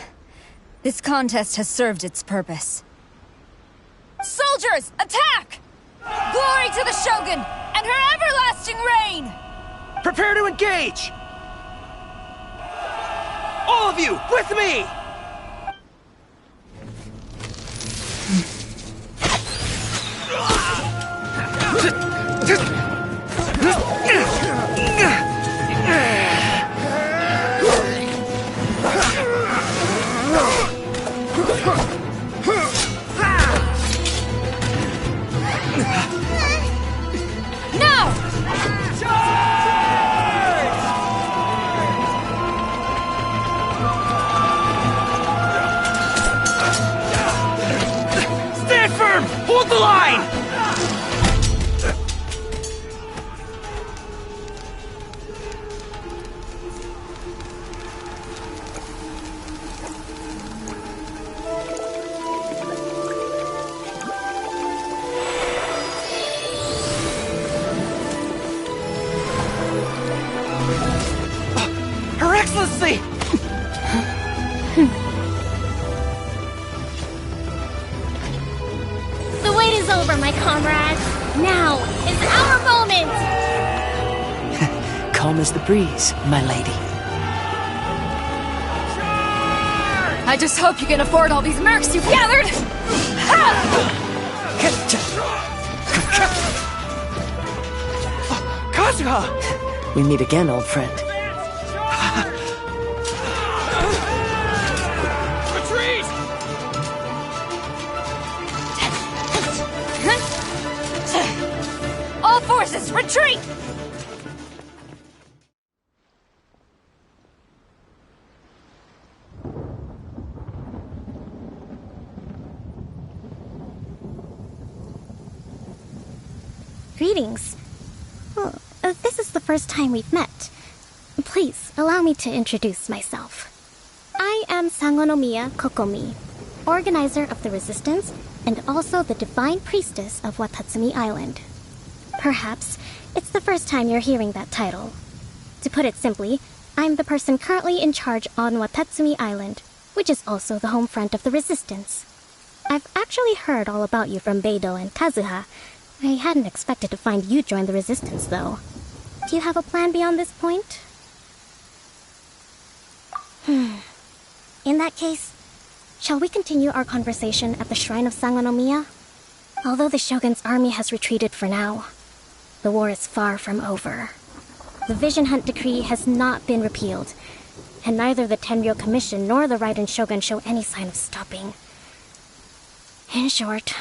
This contest has served its purpose. Soldiers, attack! Glory to the Shogun and her everlasting reign! Prepare to engage! All of you, with me! Stand firm! Hold the line! Her Excellency! The wait is over, my comrades. Now is our moment! Calm as the breeze, my lady. I just hope you can afford all these mercs you've gathered! Kazuha! We meet again, old friend. Retreat! All forces, retreat! Greetings. Well, this is the first time we've met. Please, allow me to introduce myself. I am Sangonomiya Kokomi, organizer of the Resistance and also the Divine Priestess of Watatsumi Island. Perhaps it's the first time you're hearing that title. To put it simply, I'm the person currently in charge on Watatsumi Island, which is also the home front of the Resistance. I've actually heard all about you from Beidou and Kazuha. I hadn't expected to find you join the Resistance, though. Do you have a plan beyond this point? In that case, shall we continue our conversation at the Shrine of Sangonomiya? Although the Shogun's army has retreated for now, the war is far from over. The Vision Hunt Decree has not been repealed, and neither the Tenryo Commission nor the Raiden Shogun show any sign of stopping. In short,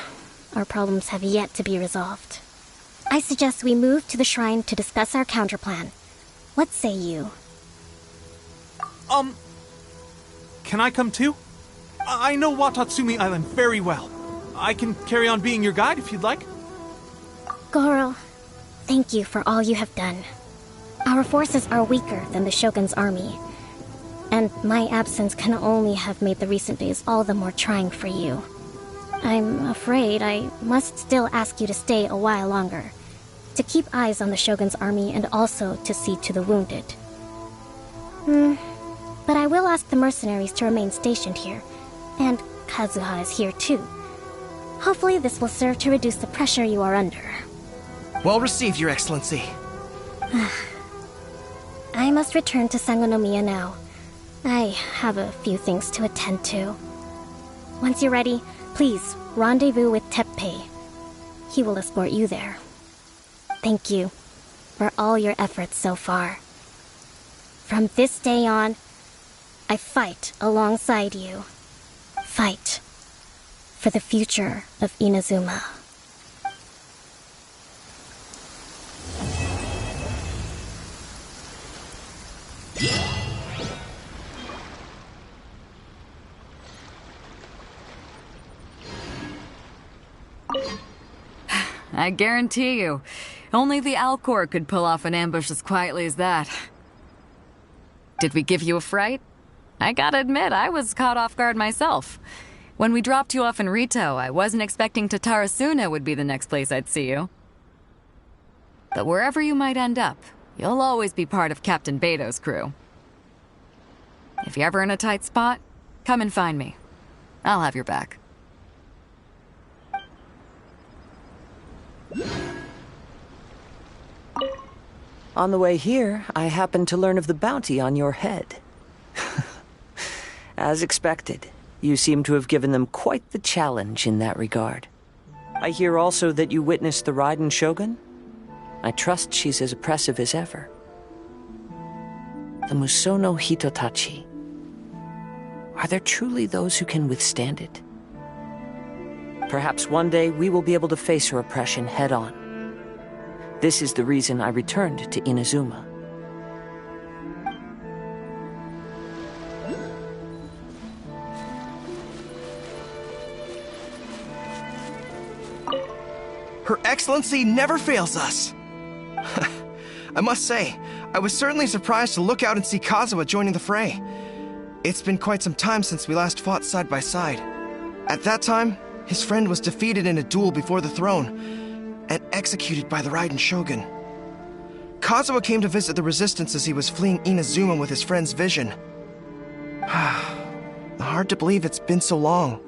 our problems have yet to be resolved. I suggest we move to the shrine to discuss our counterplan. What say you? Can I come too? I know Watatsumi Island very well. I can carry on being your guide if you'd like. Goro, thank you for all you have done. Our forces are weaker than the Shogun's army, and my absence can only have made the recent days all the more trying for you. I'm afraid I must still ask you to stay a while longer, to keep eyes on the Shogun's army and also to see to the wounded. But I will ask the mercenaries to remain stationed here, and Kazuha is here too. Hopefully this will serve to reduce the pressure you are under. Well received, Your Excellency. I must return to Sangonomiya now. I have a few things to attend to. Once you're ready, please rendezvous with Teppei. He will escort you there. Thank you for all your efforts so far. From this day on, I fight alongside you. Fight for the future of Inazuma. I guarantee you, only the Alcor could pull off an ambush as quietly as that. Did we give you a fright? I gotta admit, I was caught off guard myself. When we dropped you off in Rito, I wasn't expecting Tatarasuna would be the next place I'd see you. But wherever you might end up, you'll always be part of Captain Beto's crew. If you're ever in a tight spot, come and find me. I'll have your back. On the way here, I happened to learn of the bounty on your head. As expected, you seem to have given them quite the challenge in that regard. I hear also that you witnessed the Raiden Shogun? I trust she's as oppressive as ever. The Musono Hitotachi. Are there truly those who can withstand it? Perhaps one day we will be able to face her oppression head-on. This is the reason I returned to Inazuma. Her Excellency never fails us. I must say, I was certainly surprised to look out and see Kazuha joining the fray. It's been quite some time since we last fought side by side. At that time, his friend was defeated in a duel before the throne and executed by the Raiden Shogun. Kazuha came to visit the Resistance as he was fleeing Inazuma with his friend's vision. Hard to believe it's been so long.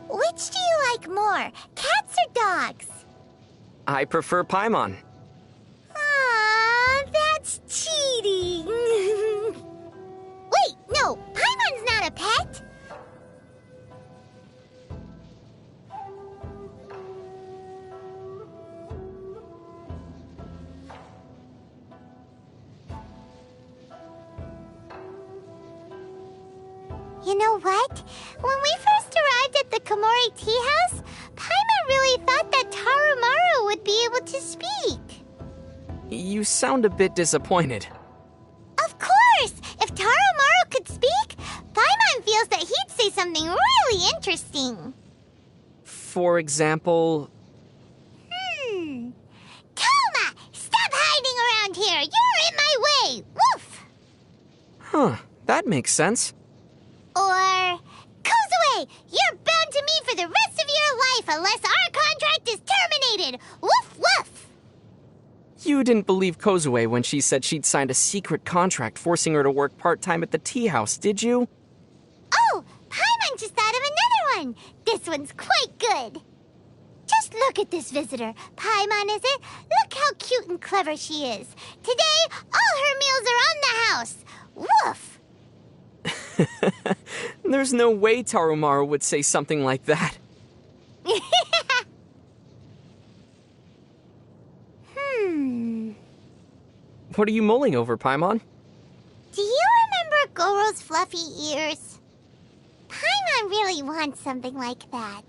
Which do you like more, cats or dogs? I prefer Paimon. Aw, that's cheating! You know what? When we first arrived at the Komori tea house, Paimon really thought that Tarumaru would be able to speak. You sound a bit disappointed. Of course! If Tarumaru could speak, Paimon feels that he'd say something really interesting. For example... Koma! Stop hiding around here! You're in my way! Woof! Huh, that makes sense. Or... Kozue! You're bound to me for the rest of your life unless our contract is terminated! Woof woof! You didn't believe Kozue when she said she'd signed a secret contract forcing her to work part-time at the tea house, did you? Oh! Paimon just thought of another one! This one's quite good! Just look at this visitor. Paimon, is it? Look how cute and clever she is. Today, all her meals are on the house. Woof! There's no way Tarumaru would say something like that. What are you mulling over, Paimon? Do you remember Goro's fluffy ears? Paimon really wants something like that.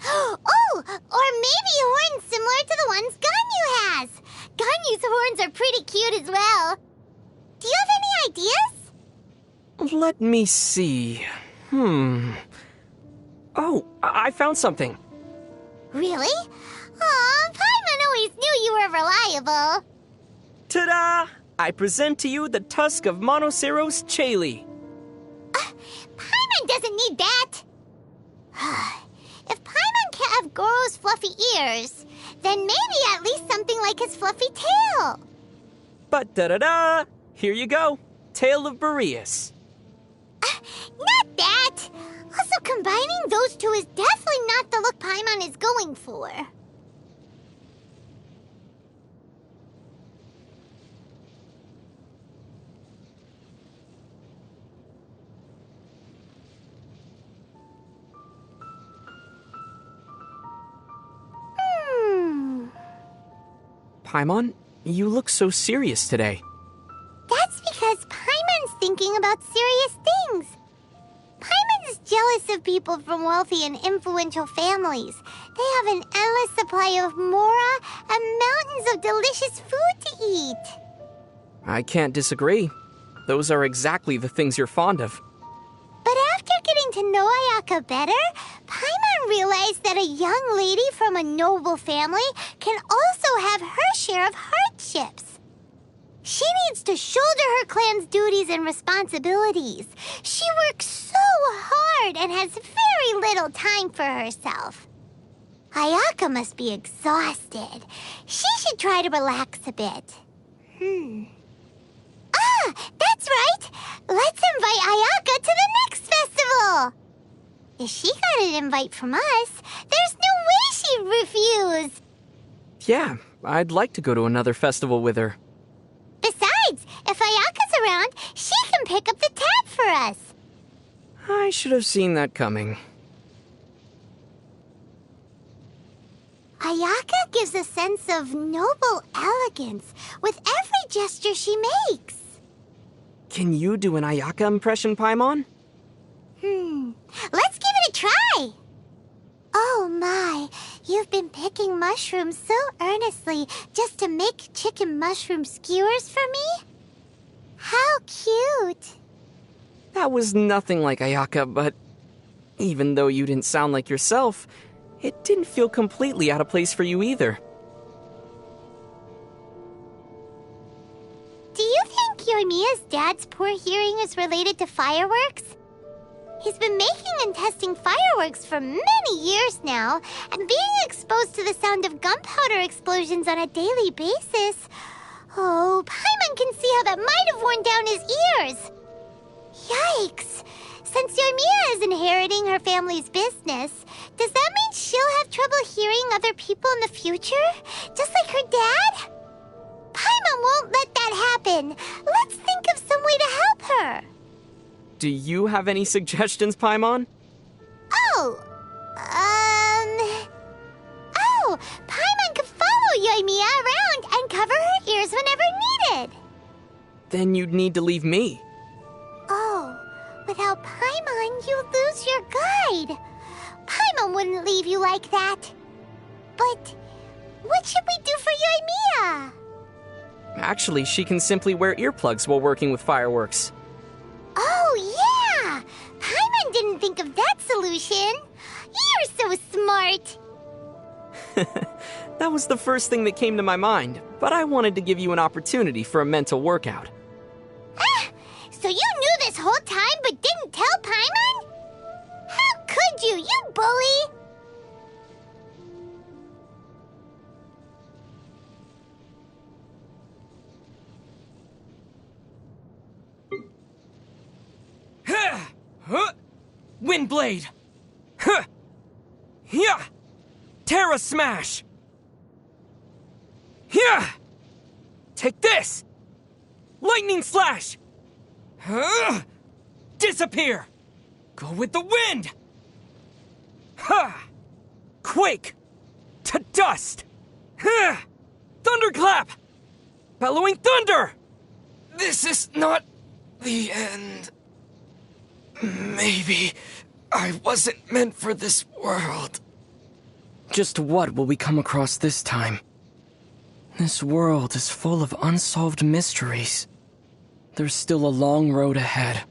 Oh! Or maybe horns similar to the ones Ganyu has! Ganyu's horns are pretty cute as well. Do you have any ideas? Let me see. Oh, I found something. Really? Aw, Paimon always knew you were reliable. Ta-da! I present to you the tusk of Monoceros Chayli. Paimon doesn't need that. If Paimon can't have Goro's fluffy ears, then maybe at least something like his fluffy tail. But da-da-da! Here you go. Tail of Boreas. Not that! Also, combining those two is definitely not the look Paimon is going for. Paimon, you look so serious today. That's because Paimon's thinking about serious things. Paimon is jealous of people from wealthy and influential families. They have an endless supply of mora and mountains of delicious food to eat. I can't disagree. Those are exactly the things you're fond of. But after getting to know Ayaka better, Paimon realized that a young lady from a noble family can also have her share of hardships. She needs to shoulder her clan's duties and responsibilities. She works so hard and has very little time for herself. Ayaka must be exhausted. She should try to relax a bit. Ah, that's right! Let's invite Ayaka to the next festival! If she got an invite from us, there's no way she'd refuse! Yeah, I'd like to go to another festival with her. Besides, if Ayaka's around, she can pick up the tab for us! I should have seen that coming. Ayaka gives a sense of noble elegance with every gesture she makes. Can you do an Ayaka impression, Paimon? Let's give it a try! Oh my, you've been picking mushrooms so earnestly just to make chicken mushroom skewers for me? How cute! That was nothing like Ayaka, but even though you didn't sound like yourself, it didn't feel completely out of place for you either. Do you think Yoimiya's dad's poor hearing is related to fireworks? He's been making and testing fireworks for many years now, and being exposed to the sound of gunpowder explosions on a daily basis. Oh, Paimon can see how that might have worn down his ears. Yikes! Since Yoimiya is inheriting her family's business, does that mean she'll have trouble hearing other people in the future? Just like her dad? Paimon won't let that happen. Let's think of some way to help her. Do you have any suggestions, Paimon? Oh, Paimon could follow Yoimiya around and cover her ears whenever needed. Then you'd need to leave me. Oh, Without Paimon, you lose your guide. Paimon wouldn't leave you like that. But what should we do for Yoimiya? Actually, she can simply wear earplugs while working with fireworks. Oh, yeah! Paimon didn't think of that solution. You're so smart. That was the first thing that came to my mind, but I wanted to give you an opportunity for a mental workout. Ah! So you knew this whole time but didn't tell Paimon? How could you, you bully? Windblade! Huh! Yeah! Terra Smash! Yeah! Take this! Lightning Slash! Huh! Disappear! Go with the wind! Ha! Quake! To dust! Ha! Thunderclap! Bellowing Thunder! This is not the end. Maybe I wasn't meant for this world. Just what will we come across this time? This world is full of unsolved mysteries. There's still a long road ahead.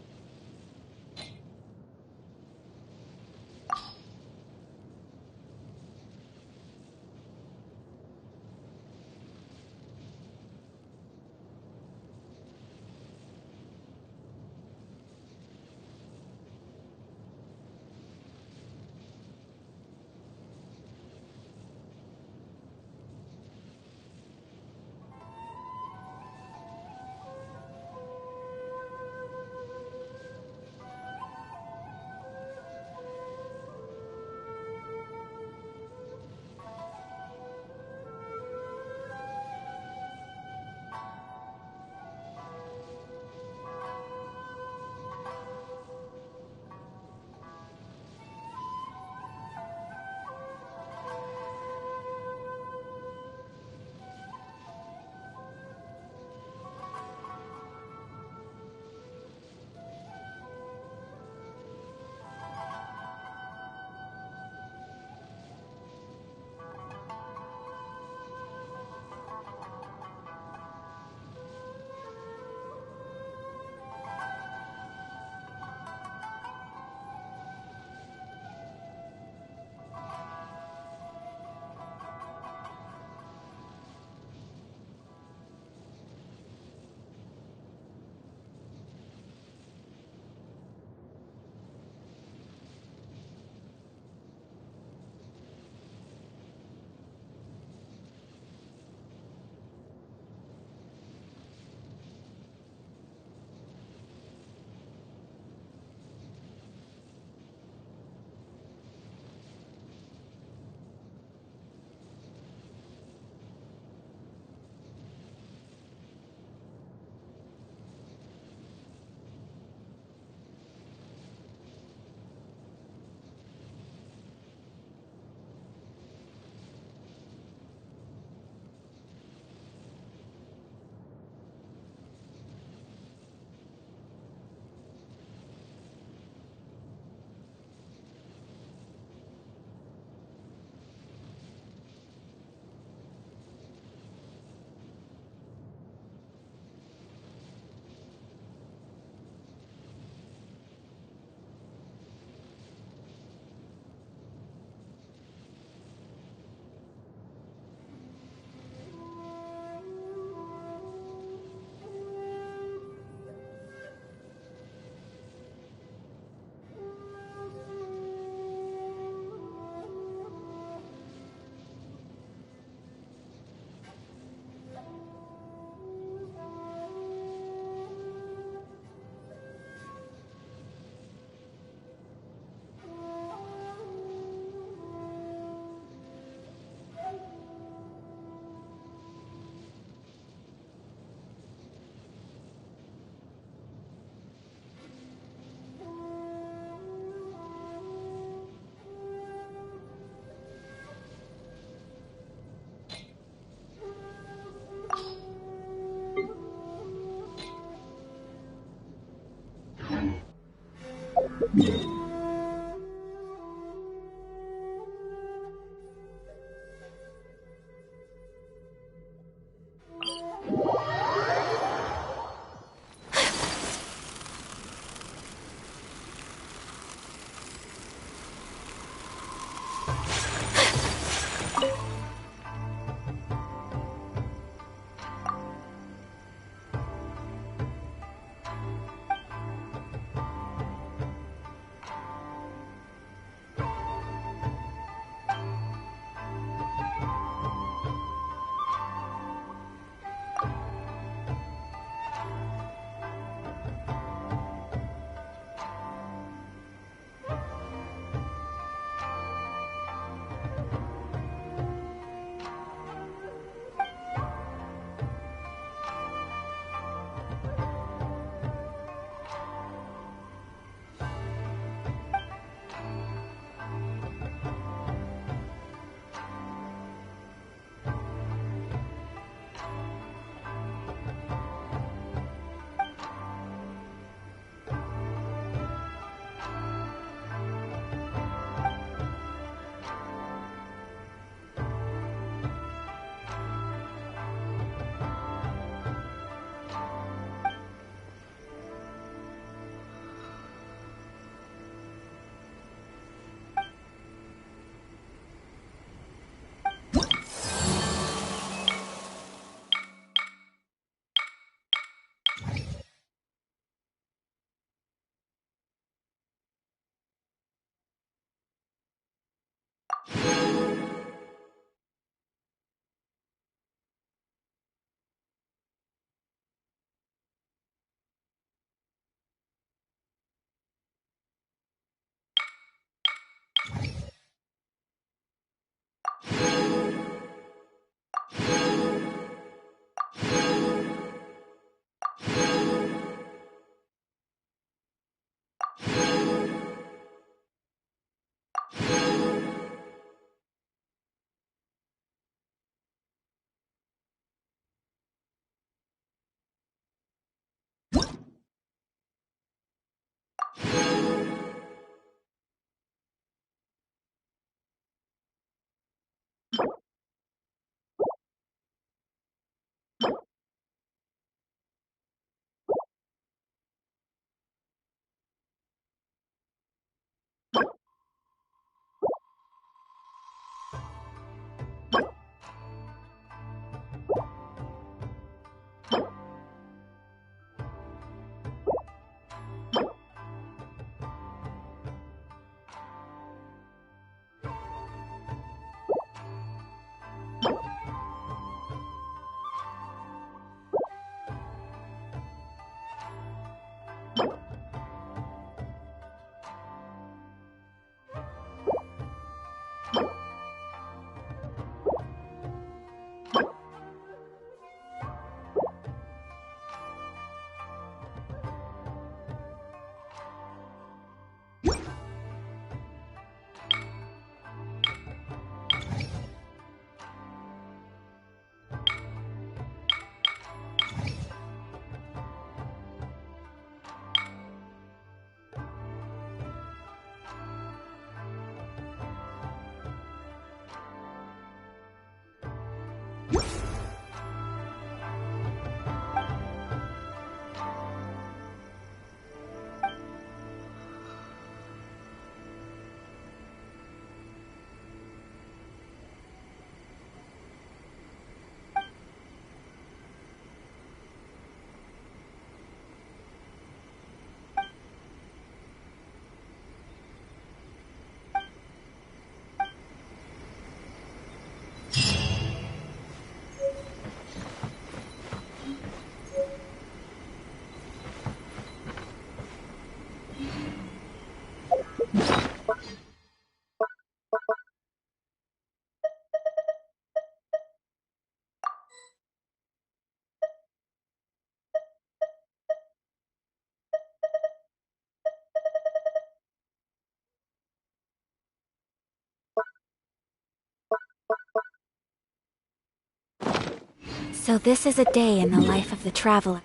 So this is a day in the life of the traveler.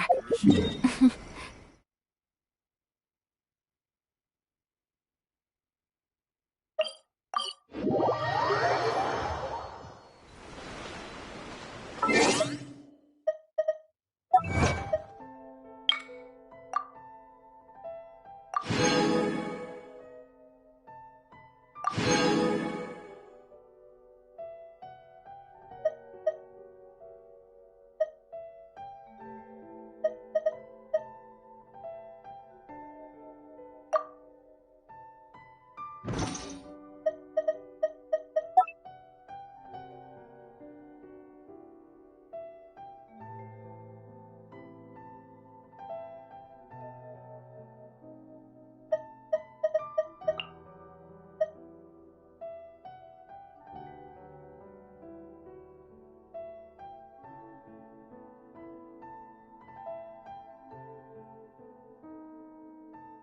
commission.